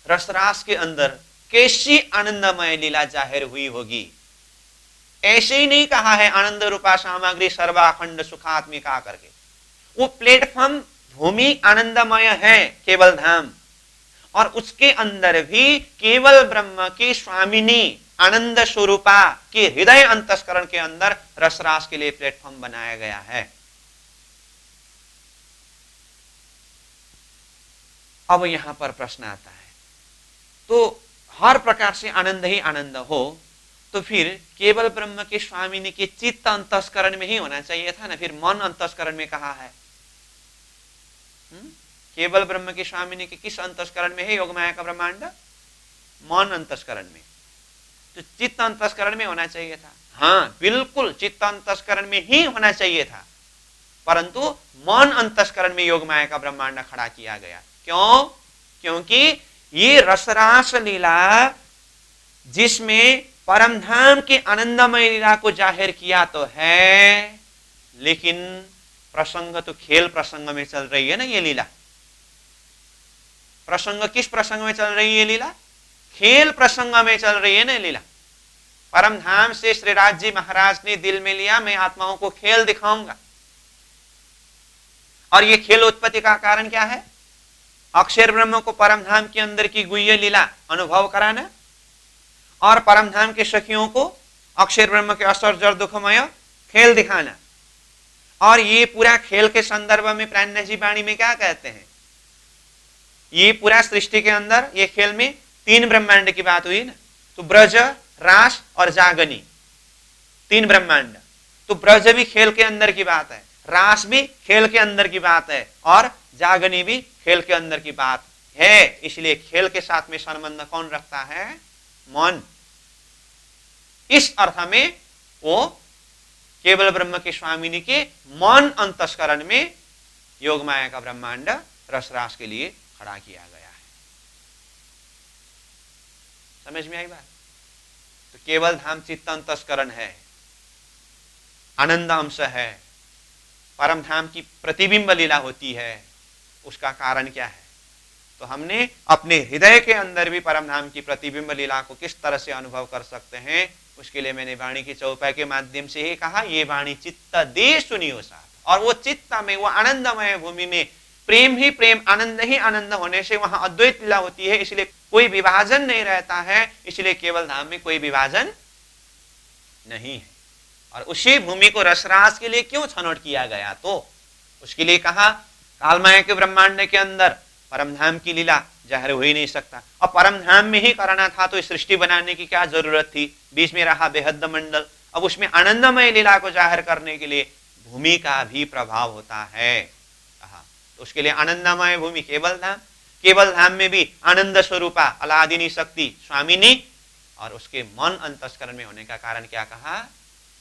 रसरास के अंदर कैसी आनंदमय लीला जाहिर हुई होगी। ऐसे ही नहीं कहा है आनंद रूपा सामग्री सर्वाखंड सुखात्मिका करके, वो प्लेटफॉर्म भूमि आनंदमय है केवल धाम, और उसके अंदर भी केवल ब्रह्म की स्वामिनी आनंद स्वरूपा के हृदय अंतस्करण के अंदर रसरास के लिए प्लेटफॉर्म बनाया गया है। अब यहां पर प्रश्न आता है, तो हर प्रकार से आनंद ही आनंद हो तो फिर केवल ब्रह्म के स्वामिनी के चित्त अंतस्करण में ही होना चाहिए था ना, फिर मन अंतस्करण में कहा है। केवल ब्रह्म की स्वामिनी के किस अंतस्करण में है योग माया का ब्रह्मांड? मन अंतस्करण में, तो चित्त अंतस्करण में होना चाहिए था। हाँ बिल्कुल चित्त अंतस्करण में ही होना चाहिए था, परंतु मन अंतस्करण में योग माया का ब्रह्मांड खड़ा किया गया। क्यों? क्योंकि ये रसरास लीला जिसमें परमधाम के आनंदमय लीला को जाहिर किया तो है, लेकिन प्रसंग तो खेल प्रसंग में चल रही है ना ये लीला। प्रसंग किस प्रसंग में चल रही है लीला? खेल प्रसंग में चल रही है ना लीला। परमधाम से श्रीराज जी महाराज ने दिल में लिया, मैं आत्माओं को खेल दिखाऊंगा। और ये खेल उत्पत्ति का कारण क्या है? अक्षर ब्रह्म को परमधाम के अंदर की गुह्य लीला अनुभव कराना और परमधाम के सखियों को अक्षर ब्रह्म के असर जड़ दुखमय खेल दिखाना। और ये पूरा खेल के संदर्भ में प्राणनाथ जी वाणी में क्या कहते हैं, ये पूरा सृष्टि के अंदर ये खेल में 3 ब्रह्मांड की बात हुई ना, तो ब्रज, रास और जागनी, 3 ब्रह्मांड। तो ब्रज भी खेल के अंदर की बात है, रास भी खेल के अंदर की बात है, और जागनी भी खेल के अंदर की बात है। इसलिए खेल के साथ में संबंध कौन रखता है, मन। इस अर्थ में वो केवल ब्रह्म के स्वामिनी के मन अंतस्करण में योग माया का ब्रह्मांड रसरास के लिए खड़ा किया गया है। समझ में आई बात? तो केवल धाम चित्त अंतस्करण है, आनंद अंश है, परम धाम की प्रतिबिंब लीला होती है। उसका कारण क्या है? तो हमने अपने हृदय के अंदर भी परम धाम की प्रतिबिंब लीला को किस तरह से अनुभव कर सकते हैं, उसके लिए मैंने वाणी की चौपाई के माध्यम से ही कहा, ये वाणी चित्त दे सुनियो साथ। और वो चित्त में, वो आनंदमय भूमि में प्रेम ही प्रेम, आनंद ही आनंद होने से वहां अद्वैत लीला होती है। इसलिए कोई विभाजन नहीं रहता है, इसलिए केवल धाम में कोई विभाजन नहीं है। और उसी भूमि को रसरास के लिए क्यों छनौट किया गया, तो उसके लिए कहा कालमाया के ब्रह्मांड के अंदर परमधाम की लीला जाहिर हो ही नहीं सकता, और परमधाम में ही करना था तो इस सृष्टि बनाने की क्या जरूरत थी, बीच में रहा बेहद मंडल। अब उसमें आनंदमय लीला को जाहिर करने के लिए भूमि का भी प्रभाव होता है। तो उसके लिए आनंदमय भूमि केवल धाम, केवल धाम में भी आनंद स्वरूपा अलादिनी शक्ति स्वामिनी, और उसके मन अंतस्करण में होने का कारण क्या कहा,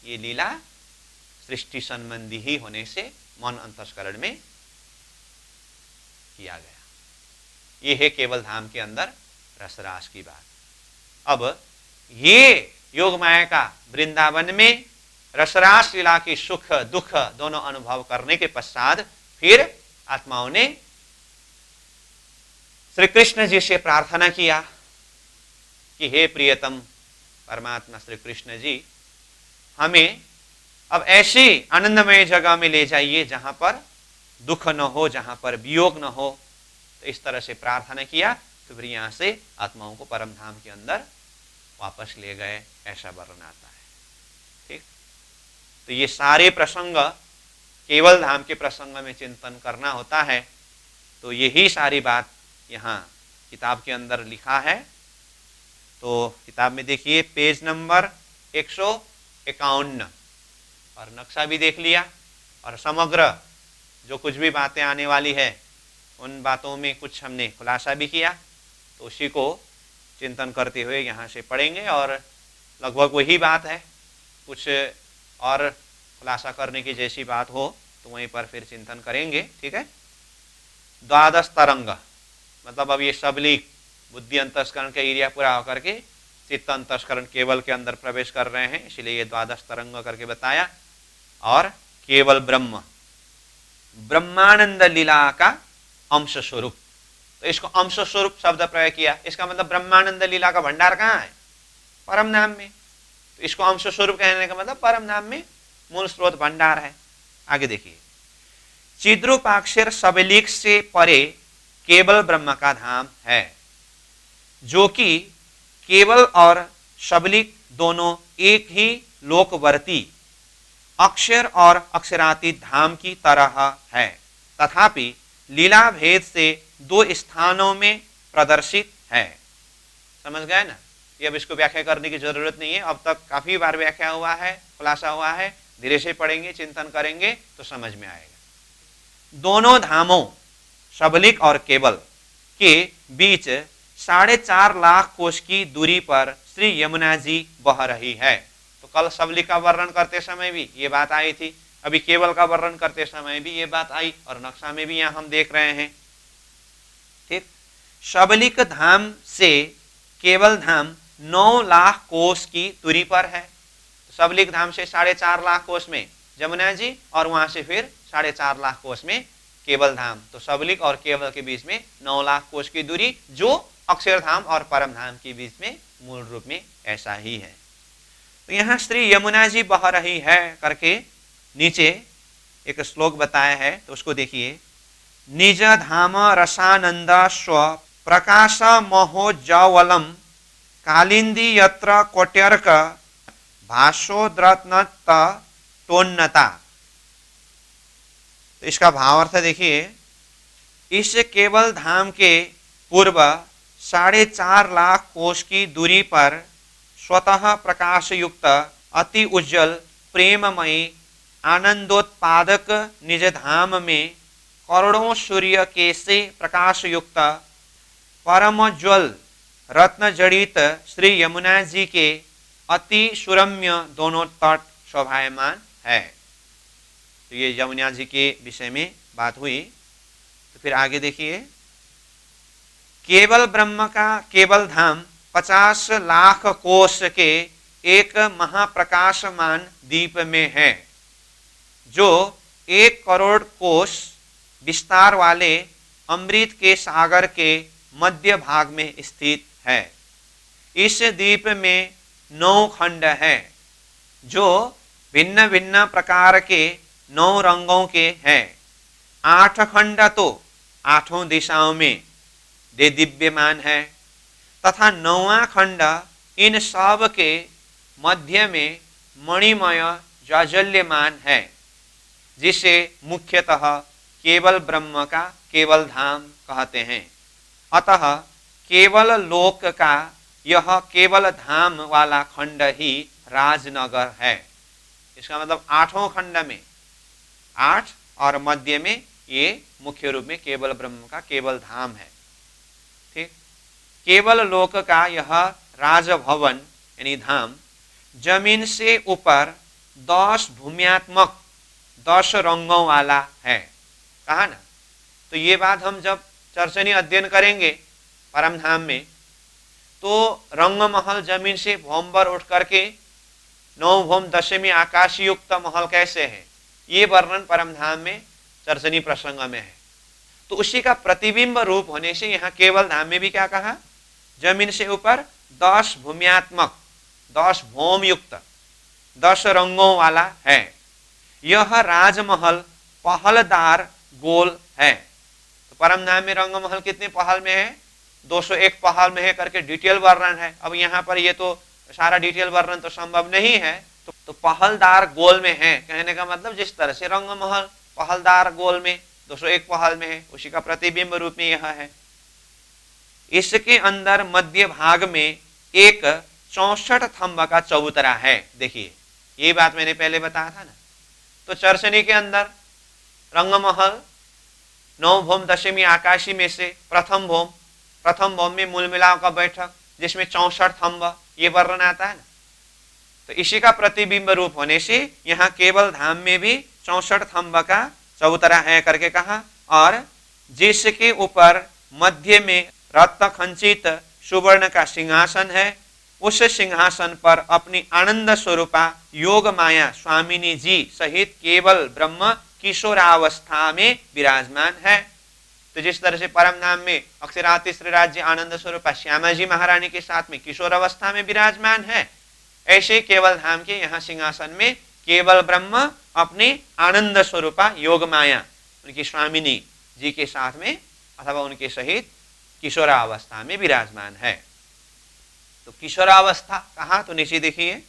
ये लीला सृष्टि संबंधी ही होने से मन अंतस्करण में किया गया। ये है केवल धाम के अंदर रसरास की बात। अब ये योग माया का वृंदावन में रसरास लीला की सुख दुख दोनों अनुभव करने के पश्चात फिर आत्माओं ने श्री कृष्ण जी से प्रार्थना किया कि हे प्रियतम परमात्मा श्री कृष्ण जी, हमें अब ऐसी आनंदमय जगह में ले जाइए जहां पर दुख न हो, जहां पर वियोग न हो। तो इस तरह से प्रार्थना किया, तो फिर यहां से आत्माओं को परम धाम के अंदर वापस ले गए, ऐसा वर्णन आता है। ठीक, तो ये सारे प्रसंग केवल धाम के प्रसंग में चिंतन करना होता है। तो यही सारी बात यहाँ किताब के अंदर लिखा है। तो किताब में देखिए पेज नंबर 151, और नक्शा भी देख लिया, और समग्र जो कुछ भी बातें आने वाली है उन बातों में कुछ हमने खुलासा भी किया। तो उसी को चिंतन करते हुए यहाँ से पढ़ेंगे, और लगभग वही बात है, कुछ और खुलासा करने की जैसी बात हो तो वहीं पर फिर चिंतन करेंगे। ठीक है। द्वादश तरंग मतलब अब ये सबलीक बुद्धि अंतस्करण का एरिया पूरा होकर के चित्त अंतस्करण केवल के अंदर प्रवेश कर रहे हैं, इसलिए ये द्वादश तरंग करके बताया। और केवल ब्रह्म ब्रह्मानंद लीला का अंश स्वरूप, तो इसको अंश स्वरूप शब्द प्रयोग किया। इसका मतलब ब्रह्मानंद लीला का भंडार कहाँ है, परम नाम में। तो इसको अंश स्वरूप कहने का मतलब परम नाम में मूल स्रोत भंडार है। आगे देखिए, चिद्रूपाक्षर सबलीक से परे केवल ब्रह्म का धाम है, जो कि केवल और सबलीक दोनों एक ही लोकवर्ती अक्षर और अक्षरातीत धाम की तरह है, तथापि लीला भेद से 2 स्थानों में प्रदर्शित है। समझ गए ना? ये अब इसको व्याख्या करने की जरूरत नहीं है, अब तक काफी बार व्याख्या हुआ है, खुलासा हुआ है। धीरे से पढ़ेंगे, चिंतन करेंगे तो समझ में आएगा। दोनों धामों सबलीक और केवल के बीच 4.5 लाख कोष की दूरी पर श्री यमुना जी बह रही है। तो कल सबलीक का वर्णन करते समय भी ये बात आई थी, अभी केवल का वर्णन करते समय भी ये बात आई, और नक्शा में भी यहाँ हम देख रहे हैं। ठीक, सबलीक धाम से केवल धाम 9 लाख कोष की दूरी पर है। तो सबलीक धाम से 4.5 लाख कोष में यमुना जी, और वहां से फिर 4.5 लाख कोष में केवल धाम। तो सबलीक और केवल के बीच में 9 लाख कोष की दूरी, जो अक्षरधाम और परम धाम के बीच में मूल रूप में ऐसा ही है। तो यहाँ श्री यमुना जी बह रही है करके नीचे एक श्लोक बताया है, तो उसको देखिए। निज धाम रसानंद स्व प्रकाश महोज्ज्वलम कालिंदी यत्र कोट्यर्क भाषोद्रत्नतोन्नता। तो इसका भावार्थ देखिए, इस केवल धाम के पूर्व 4.5 लाख कोष की दूरी पर स्वतः प्रकाश युक्त अति उज्जवल प्रेममयी आनंदोत्पादक निज धाम में करोड़ों सूर्य के से प्रकाश युक्त परमज्वल रत्न जड़ित श्री यमुना जी के अति सुरम्य दोनों तट शोभायमान है। तो ये यमुना जी के विषय में बात हुई। तो फिर आगे देखिए, केवल ब्रह्म का केवल धाम 50 लाख कोष के एक महाप्रकाशमान दीप में है, जो 1 करोड़ कोष विस्तार वाले अमृत के सागर के मध्य भाग में स्थित है। इस दीप में 9 खंड हैं, जो भिन्न भिन्न प्रकार के 9 रंगों के हैं। 8 खंड तो 8 दिशाओं में दे दिव्यमान है, तथा 9वां खंड इन सब के मध्य में मणिमय जाजल्यमान है, जिसे मुख्यतः केवल ब्रह्म का केवल धाम कहते हैं। अतः केवल लोक का यह केवल धाम वाला खंड ही राजनगर है। इसका मतलब 8 खंड में 8 और मध्य में ये मुख्य रूप में केवल ब्रह्म का केवल धाम है। ठीक, केवल लोक का यह राजभवन यानी धाम जमीन से ऊपर 10 भूम्यात्मक 10 रंगों वाला है। कहा ना? तो ये बात हम जब चर्चनी अध्ययन करेंगे परम धाम में, तो रंग महल जमीन से भौम्बर उठ करके 9 भौम दशमी आकाश युक्त महल कैसे है, ये वर्णन परम धाम में चर्चनी प्रसंग में है। तो उसी का प्रतिबिंब रूप होने से यहाँ केवल धाम में भी क्या कहा, जमीन से ऊपर 10 भूम्यात्मक 10 भौम युक्त 10 रंगों वाला है। यह राजमहल पहलदार गोल है। तो परम धाम में रंग महल कितने पहल में है, 201 पहल में है करके डिटेल वर्णन है। अब यहाँ पर ये तो सारा डिटेल वर्णन तो संभव नहीं है, तो पहलदार गोल में है। कहने का मतलब जिस तरह से रंग महल पहलदार गोल में 201 पहल में है, उसी का प्रतिबिंब रूप में यह है। इसके अंदर मध्य भाग में एक 64 थंब का चबूतरा है। देखिए, ये बात मैंने पहले बताया था ना। तो चर्चनी के अंदर रंग महल 9 भौम दशमी आकाशी में से प्रथम भौम में मूल मिलाव का बैठक, जिसमें 64 थंब ये वर्णन आता है ना। तो इसी का प्रतिबिंब रूप होने से यहाँ केवल धाम में भी 64 थंब का चबूतरा है करके कहा। और जिसके ऊपर मध्य में रत्न खंचित सुवर्ण का सिंहासन है, उस सिंहासन पर अपनी आनंद स्वरूपा योग माया स्वामिनी जी सहित केवल ब्रह्म किशोरावस्था में विराजमान है। तो जिस तरह से परम धाम में अक्षराति श्री राज्य आनंद स्वरूपा श्यामा जी महारानी के साथ में किशोर अवस्था में विराजमान है, ऐसे केवल धाम के यहाँ सिंहासन में केवल ब्रह्म अपनी आनंद स्वरूपा योग माया उनकी स्वामिनी जी के साथ में अथवा उनके सहित किशोरावस्था में विराजमान है। तो किशोरावस्था कहा, तो नीचे देखिए,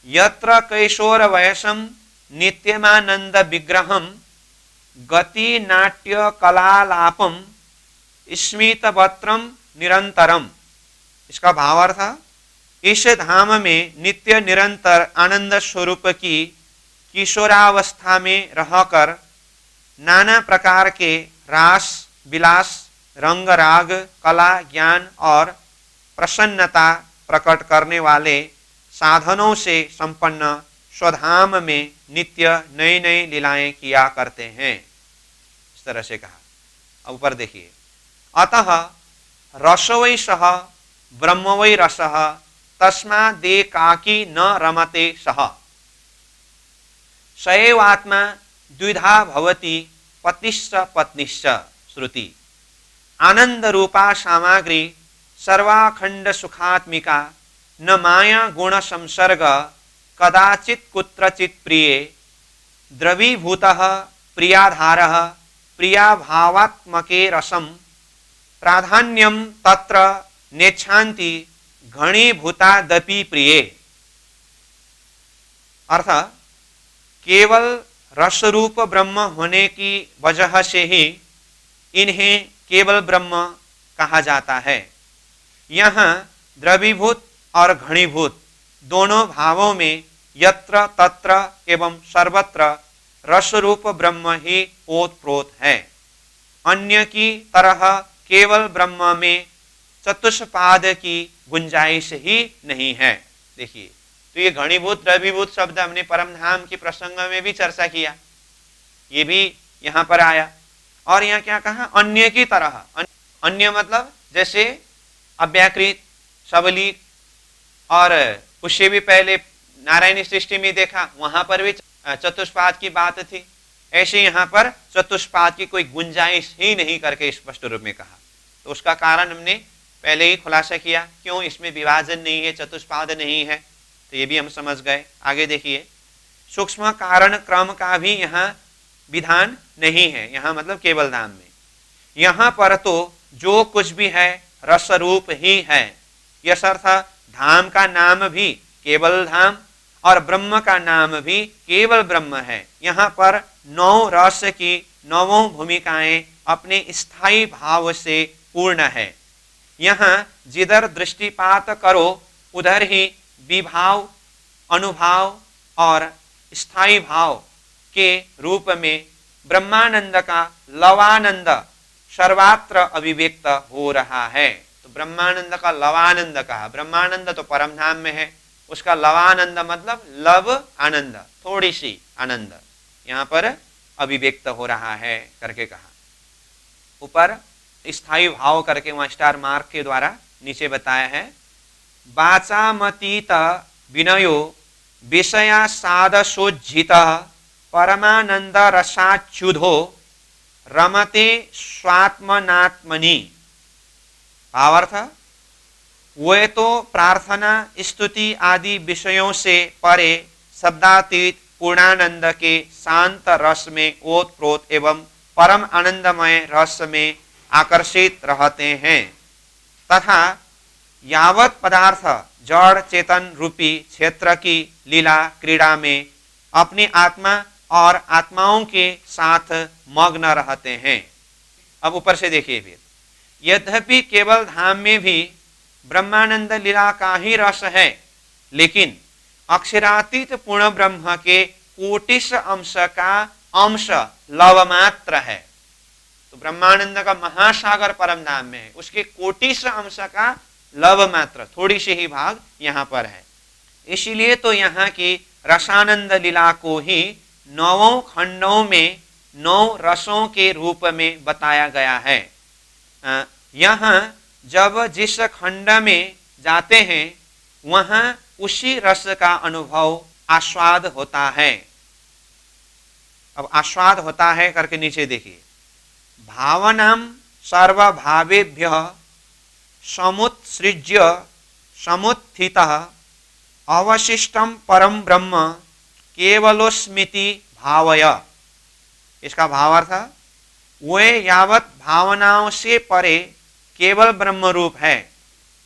यत्र कैशोर वयसम नित्यमानंद विग्रहम गति नाट्य कलालापम स्मितवत्रम निरंतरम। इसका भावार्थ, इस धाम में नित्य निरंतर आनंद स्वरूप की किशोरावस्था में रहकर नाना प्रकार के रास विलास रंग राग कला ज्ञान और प्रसन्नता प्रकट करने वाले साधनों से संपन्न स्वधाम में नित्य नई नई लीलाएं किया करते हैं। इस तरह से कहा। अब ऊपर देखिए, अतः रसवै सह ब्रह्म वै रसः तस्मादे काकी न रमते सह। सएवात्मा द्विधा भवति पतिश्च पत्निश्च। श्रुति आनंद रूपा सामग्री सर्वाखंड सुखात्मिका न माया गुण संसर्ग कदाचित कुत्रचित प्रिये द्रवीभूतः प्रियाधारः प्रियाभावात्मके रसम प्राधान्यम तत्र नेच्छान्ति घनीभूतादपि प्रिये। अर्थात केवल रस रूप ब्रह्म होने की वजह से ही इन्हें केवल ब्रह्म कहा जाता है। यहाँ द्रवीभूत और घनीभूत दोनों भावों में यत्र तत्र एवं सर्वत्र रस रूप ब्रह्म ही ओतप्रोत है। अन्य की तरह केवल ब्रह्म में चतुष्पाद की गुंजाइश ही नहीं है। देखिए, तो ये घनीभूत द्रवीभूत शब्द हमने परम धाम के प्रसंग में भी चर्चा किया, ये भी यहाँ पर आया। और यहाँ क्या कहा? अन्य की तरह। अन्य मतलब जैसे अव्याकृत, सबलीक, और उससे भी पहले नारायणी सृष्टि में देखा, वहां पर भी चतुष्पाद की बात थी। ऐसे यहाँ पर चतुष्पाद की कोई गुंजाइश ही नहीं करके स्पष्ट रूप में कहा। तो उसका कारण हमने पहले ही खुलासा किया, क्यों इसमें विभाजन नहीं है, चतुष्पाद नहीं है, तो ये भी हम समझ गए। आगे देखिए, सूक्ष्म कारण क्रम का भी यहाँ विधान नहीं है, यहाँ मतलब केवल धाम में। यहाँ पर तो जो कुछ भी है रस रूप ही है। यह अर्थ धाम का नाम भी केवल धाम और ब्रह्म का नाम भी केवल ब्रह्म है। यहाँ पर 9 रस की 9 भूमिकाएं अपने स्थायी भाव से पूर्ण है। यहाँ जिधर दृष्टिपात करो उधर ही विभाव, अनुभाव और स्थायी भाव के रूप में ब्रह्मानंद का लवानंद सर्वत्र अभिव्यक्त हो रहा है। तो ब्रह्मानंद का लवानंद कहा। ब्रह्मानंद तो परम धाम में है, उसका लवानंद मतलब लव आनंद, थोड़ी सी आनंद यहाँ पर अभिव्यक्त हो रहा है करके कहा। ऊपर स्थायी भाव करके वहां स्टार मार्क के द्वारा नीचे बताया है, वाचामतीत विनयो विषया सादशोज्जित परमानंद रसाच्युधो रमते स्वात्मनात्मनि। भावार्थ, वे तो प्रार्थना, स्तुति आदि विषयों से परे शब्दातीत पूर्णानंद के शांत रस में ओतप्रोत एवं परम आनंदमय रस में आकर्षित रहते हैं तथा यावत पदार्थ जड़ चेतन रूपी क्षेत्र की लीला क्रीड़ा में अपनी आत्मा और आत्माओं के साथ मग्न रहते हैं। अब ऊपर से देखिए फिर, यद्यपि केवल धाम में भी ब्रह्मानंद लीला का ही रस है, लेकिन अक्षरातीत पूर्ण ब्रह्म के कोटिश अंश का अंश लव मात्र है। तो ब्रह्मानंद का महासागर परम धाम में है, उसके कोटिश अंश का लव मात्र, थोड़ी सी ही भाग यहाँ पर है। इसीलिए तो यहाँ की रसानंद लीला को ही 9 खंडों में 9 रसों के रूप में बताया गया है। यहाँ जब जिस खंड में जाते हैं वहाँ उसी रस का अनुभव आस्वाद होता है। अब आस्वाद होता है करके नीचे देखिए, भावनाम सर्वभावेभ्य समुत्सृज्य समुत्थितः अवशिष्टम परम ब्रह्म केवलोस्मिति भावय। इसका भावार्थ, वे यावत भावनाओं से परे केवल ब्रह्म रूप है।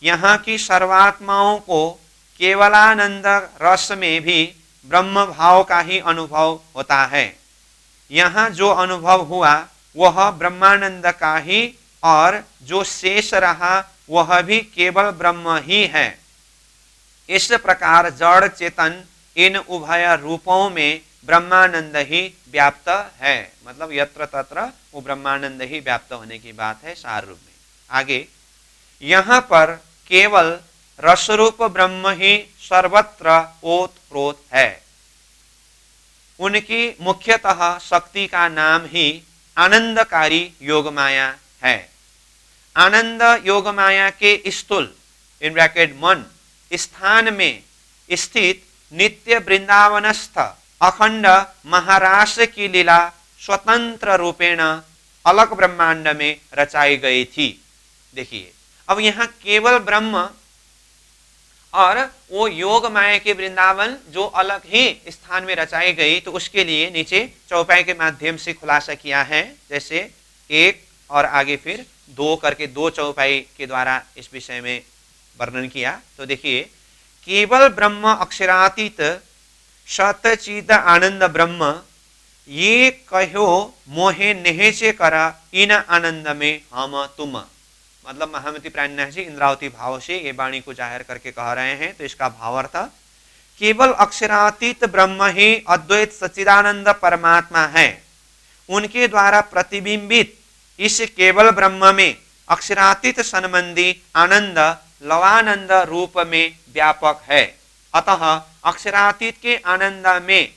यहाँ की सर्वात्माओं को केवलानंद रस में भी ब्रह्म भाव का ही अनुभव होता है। यहाँ जो अनुभव हुआ वह ब्रह्मानंद का ही, और जो शेष रहा वह भी केवल ब्रह्म ही है। इस प्रकार जड़ चेतन इन उभय रूपों में ब्रह्मानंद ही व्याप्त है। मतलब यत्र तत्र वो ब्रह्मानंद ही व्याप्त होने की बात है सार रूप में। आगे यहाँ पर केवल रसरूप ब्रह्म ही सर्वत्र ओतप्रोत है। उनकी मुख्यतः शक्ति का नाम ही आनंदकारी योगमाया है। आनंद योगमाया के स्थूल इन ब्रैकेट मन स्थान में स्थित नित्य वृंदावनस्थ अखंड महारास की लीला स्वतंत्र रूपेण अलग ब्रह्मांड में रचाई गई थी। देखिए, अब यहाँ केवल ब्रह्म और वो योग माया के वृंदावन जो अलग ही स्थान में रचाई गई, तो उसके लिए नीचे चौपाई के माध्यम से खुलासा किया है। जैसे 1 और आगे फिर 2 करके 2 चौपाई के द्वारा इस विषय में वर्णन किया। तो देखिए, केवल ब्रह्म अक्षरातीत सतचिद आनंद ब्रह्म ये कहो मोहे नेहेचे करा इन आनंद में हम तुम। मतलब महामती प्राणनाथ जी इंद्रावती भाव से ये वाणी को जाहिर करके कह रहे हैं। तो इसका भावार्थ केवल अक्षरातीत ब्रह्म ही अद्वैत सच्चिदानंद परमात्मा है। उनके द्वारा प्रतिबिंबित इस केवल ब्रह्म में अक्षरातीत संबंधी आनंद लवानंद रूप में व्यापक है। अतः अक्षरातीत के आनंद में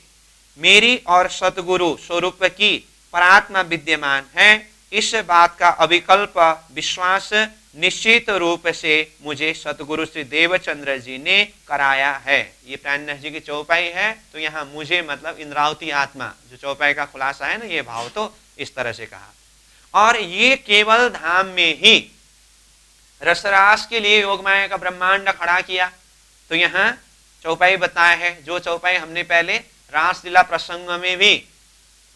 मेरी और सतगुरु स्वरूप की परात्मा विद्यमान है। इस बात का अविकल्प विश्वास निश्चित रूप से मुझे सतगुरु श्री देवचंद्र जी ने कराया है। ये प्राणनाथ जी की चौपाई है। तो यहाँ मुझे मतलब इंद्रावती आत्मा जो चौपाई का खुलासा है ना, ये भाव तो इस तरह से कहा। और ये केवल धाम में ही रसरास के लिए योगमाया का ब्रह्मांड खड़ा किया। तो यहाँ चौपाई बताया है, जो चौपाई हमने पहले रासलीला प्रसंग में भी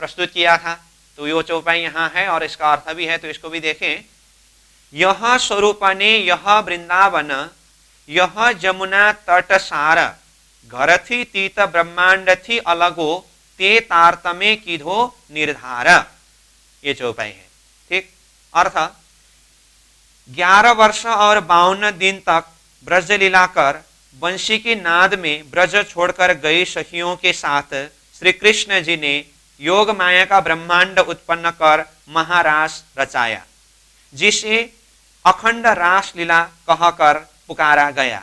प्रस्तुत किया था। तो यो चौपाई यहाँ है और इसका अर्थ भी है। तो इसको भी देखें। यह स्वरूपने यह वृंदावन यह जमुना तट सार घर थी तीत ब्रह्मांड थी अलगो ते तारतमे किधो निर्धार। ये चौपाई है। ठीक अर्थ 11 वर्ष और 52 दिन तक ब्रज लीला कर बंशी के नाद में ब्रज छोड़कर गई सखियों के साथ श्री कृष्ण जी ने योग माया का ब्रह्मांड उत्पन्न कर महारास रचाया, जिसे अखंड रास लीला कहकर पुकारा गया।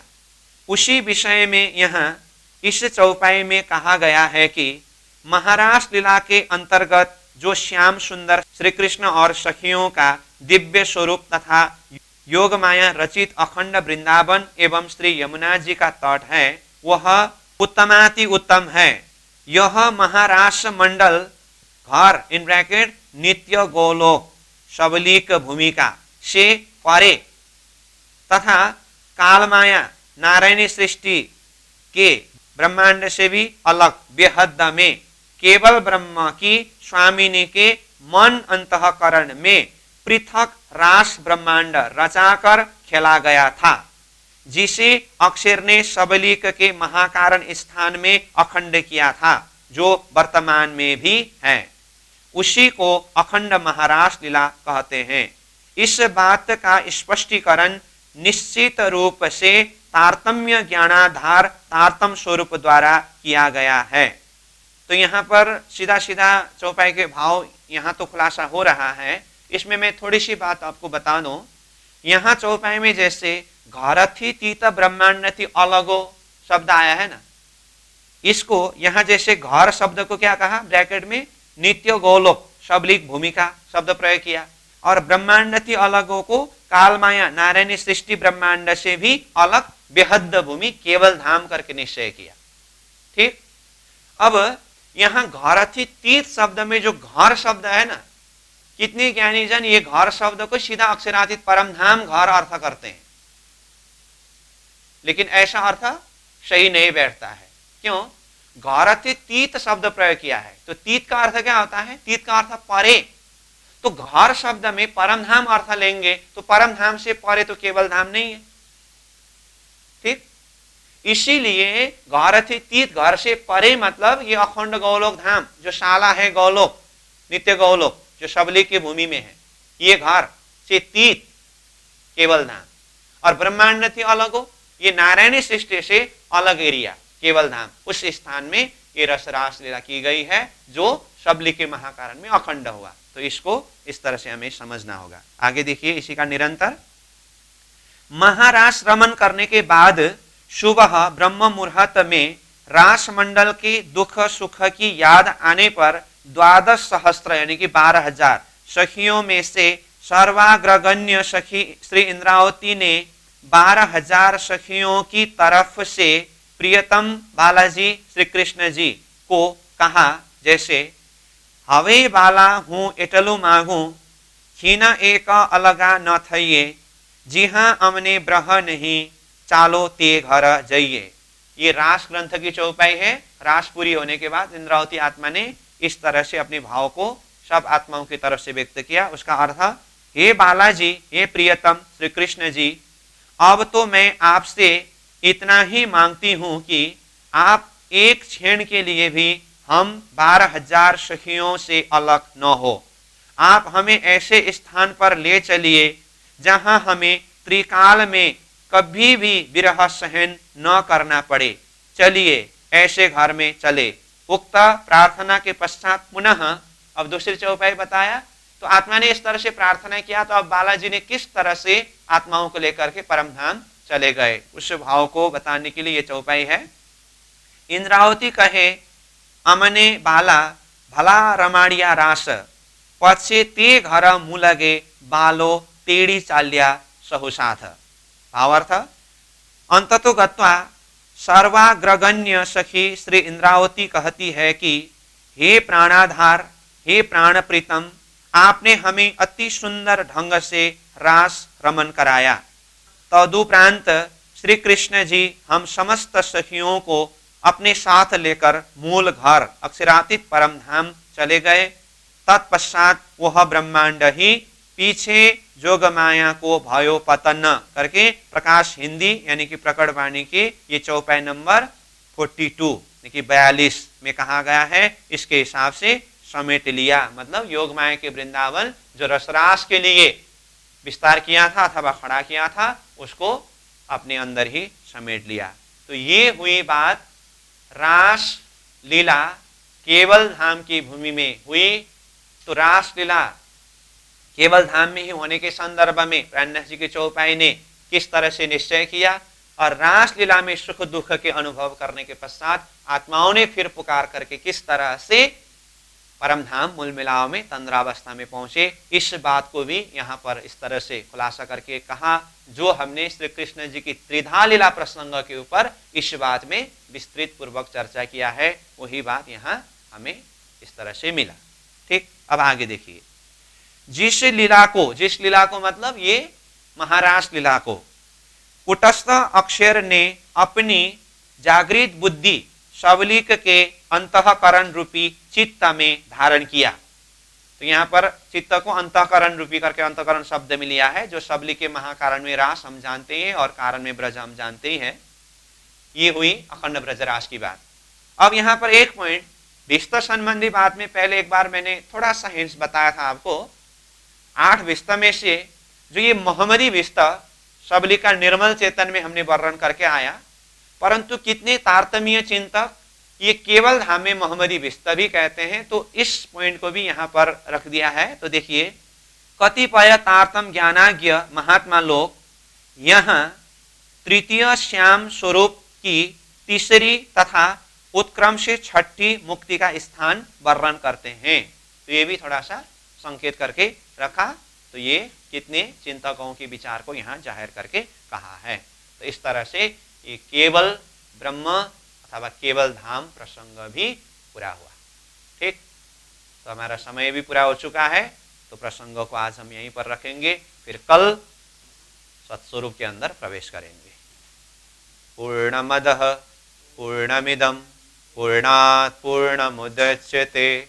उसी विषय में यहाँ इस चौपाई में कहा गया है कि महारास लीला के अंतर्गत जो श्याम सुंदर श्री कृष्ण और सखियों का दिव्य स्वरूप तथा योग माया रचित अखंड वृंदावन एवं श्री यमुना जी का तट है, वह उत्तमाति उत्तम है। यह महारास मंडल घर इन ब्रैकेट नित्य गोलोक सबलीक भूमिका से परे तथा कालमाया नारायणी सृष्टि के ब्रह्मांड से भी अलग बेहद में केवल ब्रह्म की स्वामिनी के मन अंतःकरण में पृथक रास ब्रह्मांड रचाकर खेला गया था, जिसे अक्षर ने सबलीक के महाकारण स्थान में अखंड किया था, जो वर्तमान में भी है। उसी को अखंड महारास लीला कहते हैं। इस बात का स्पष्टीकरण निश्चित रूप से तारतम्य ज्ञानाधार तारतम स्वरूप द्वारा किया गया है। तो यहाँ पर सीधा सीधा चौपाई के भाव यहाँ तो खुलासा हो रहा है। इसमें मैं थोड़ी सी बात आपको बता दूं। यहाँ चौपाई में जैसे घर थी तीत ब्रह्मांड थी अलगो शब्द आया है ना, इसको यहाँ जैसे घर शब्द को क्या कहा, ब्रैकेट में नित्य गोलोक सबलिक भूमिका शब्द प्रयोग किया, और ब्रह्मांड थी अलगो को कालमाया नारायणी सृष्टि ब्रह्मांड से भी अलग बेहद भूमि केवल धाम करके निश्चय किया। ठीक, अब यहाँ घर थी तीत शब्द में जो घर शब्द है ना, कितने ज्ञानी जन ये घर शब्द को सीधा अक्षरातीत परम धाम घर अर्थ करते हैं, लेकिन ऐसा अर्थ सही नहीं बैठता है। क्यों? घर थी तीत शब्द प्रयोग किया है। तो तीत का अर्थ क्या होता है? तीत का अर्थ परे। तो घर शब्द में परम धाम अर्थ लेंगे तो परम धाम से परे तो केवल धाम नहीं है। ठीक, इसीलिए घर थी तीत घर से परे मतलब ये अखंड गौलोक धाम जो शाला है, गौलोक नित्य गौलोक जो सबलिक की भूमि में है, ये घर से तीत केवल धाम, और ब्रह्मांड थी अलग हो, ये नारायणी सृष्टि से अलग एरिया केवल धाम, उस स्थान में ये रसरास लीला की गई है जो सबलिक के महाकारण में अखंड हुआ। तो इसको इस तरह से हमें समझना होगा। आगे देखिए इसी का निरंतर। महारास रमन करने के बाद सुबह ब्रह्म मुहूर्त में रास मंडल के दुख सुख की याद आने पर 12 सहस्त्र यानी कि 12,000 सखियों में से सर्वाग्रगण्य सखी श्री इंद्रावती ने 12,000 सखियों की तरफ से प्रियतम बालाजी श्री कृष्ण जी को कहा, जैसे हवे बाला हूँ एटलू मांगू खीना एक अलगा न थइए, जी हाँ अमने ब्रह नहीं चालो ते घर जाइए। ये रास ग्रंथ की चौपाई है। रास पूरी होने के बाद इंद्रावती आत्मा ने इस तरह से अपने भाव को सब आत्माओं की तरफ से व्यक्त किया। उसका अर्थ, हे बालाजी, हे प्रियतम श्री कृष्ण जी, अब तो मैं आपसे इतना ही मांगती हूं कि आप एक क्षण के लिए भी हम 12,000 सखियों से अलग न हो। आप हमें ऐसे स्थान पर ले चलिए जहां हमें त्रिकाल में कभी भी विरह सहन न करना पड़े। चलिए ऐसे घर में चले। उक्त प्रार्थना के पश्चात पुनः अब दूसरी चौपाई बताया। तो आत्मा ने इस तरह से प्रार्थना किया, तो अब बालाजी ने किस तरह से आत्माओं को लेकर के परमधाम चले गए, उस भाव को बताने के लिए ये चौपाई है। इंद्रावती कहे अमने बाला भला रमाड़िया रास, पछे ते घर मुलगे बालो तेड़ी चाल्या सहुसाथ। भावार्थ, अंततो गत्वा सर्वाग्रगण्य सखी श्री इंद्रावती कहती है कि हे प्राणाधार, हे प्राण प्रीतम, आपने हमें अति सुंदर ढंग से रास रमन कराया। तदुपरांत श्री कृष्ण जी हम समस्त सखियों को अपने साथ लेकर मूल घर अक्षरातीत परमधाम चले गए। तत्पश्चात वह ब्रह्मांड ही पीछे जोगमाया को भयो पतन करके प्रकाश हिंदी यानी कि प्रकट वाणी की ये चौपाई नंबर 42 यानी कि 42 में कहा गया है, इसके हिसाब से समेट लिया। मतलब योग माया के वृंदावन जो रसरास के लिए विस्तार किया था अथवा खड़ा किया था, उसको अपने अंदर ही समेट लिया। तो ये हुई बात रास लीला केवल धाम की भूमि में हुई। तो रास लीला केवल धाम में ही होने के संदर्भ में प्राणनाथ जी के चौपाई ने किस तरह से निश्चय किया, और रास लीला में सुख दुख के अनुभव करने के पश्चात आत्माओं ने फिर पुकार करके किस तरह से परमधाम मूल मिलाव में तंद्रावस्था में पहुंचे, इस बात को भी यहाँ पर इस तरह से खुलासा करके कहा। जो हमने श्री कृष्ण जी की त्रिधा लीला प्रसंग के ऊपर इस बात में विस्तृत पूर्वक चर्चा किया है, वही बात यहाँ हमें इस तरह से मिला। ठीक, अब आगे देखिए। जिस लीला को मतलब ये महारास लीला को कुटस्थ अक्षर ने अपनी जागृत बुद्धि सबलिक के अंतःकरण रूपी चित्त में धारण किया। तो यहाँ पर चित्त को अंतःकरण रूपी करके अंतःकरण शब्द में लिया है। जो सबलिक के महाकारण में रास हम जानते हैं और कारण में ब्रज हम जानते ही हैं। ये हुई अखंड ब्रजरास की बात। अब यहाँ पर एक पॉइंट विस्त संबंधी बात में पहले एक बार मैंने थोड़ा सा हिंस बताया था आपको। 8 विस्त में से जो ये मोहम्मदी विस्त सबलिक का निर्मल चेतन में हमने वर्णन करके आया, परंतु कितने तारतम्य चिंतक ये केवल धाम में मोहम्मदी विस्त भी कहते हैं। तो इस पॉइंट को भी यहाँ पर रख दिया है। तो देखिए, कतिपय तारतम ज्ञानाज्ञ महात्मा लोग यहाँ तृतीय श्याम स्वरूप की तीसरी तथा उत्क्रम से छठी मुक्ति का स्थान वर्णन करते हैं। तो ये भी थोड़ा सा संकेत करके रखा। तो ये कितने चिंतकों के विचार को यहाँ जाहिर करके कहा है। तो इस तरह से ये केवल ब्रह्म अथवा केवल धाम प्रसंग भी पूरा हुआ। ठीक, तो हमारा समय भी पूरा हो चुका है। तो प्रसंगों को आज हम यहीं पर रखेंगे, फिर कल सत्स्वरूप के अंदर प्रवेश करेंगे। पूर्णमदः पूर्णमिदं पूर्णात् पूर्णमुदच्यते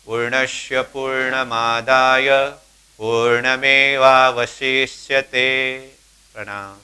पूर्णस्य पूर्णमादाय पूर्णमेवावशिष्यते। प्रणाम।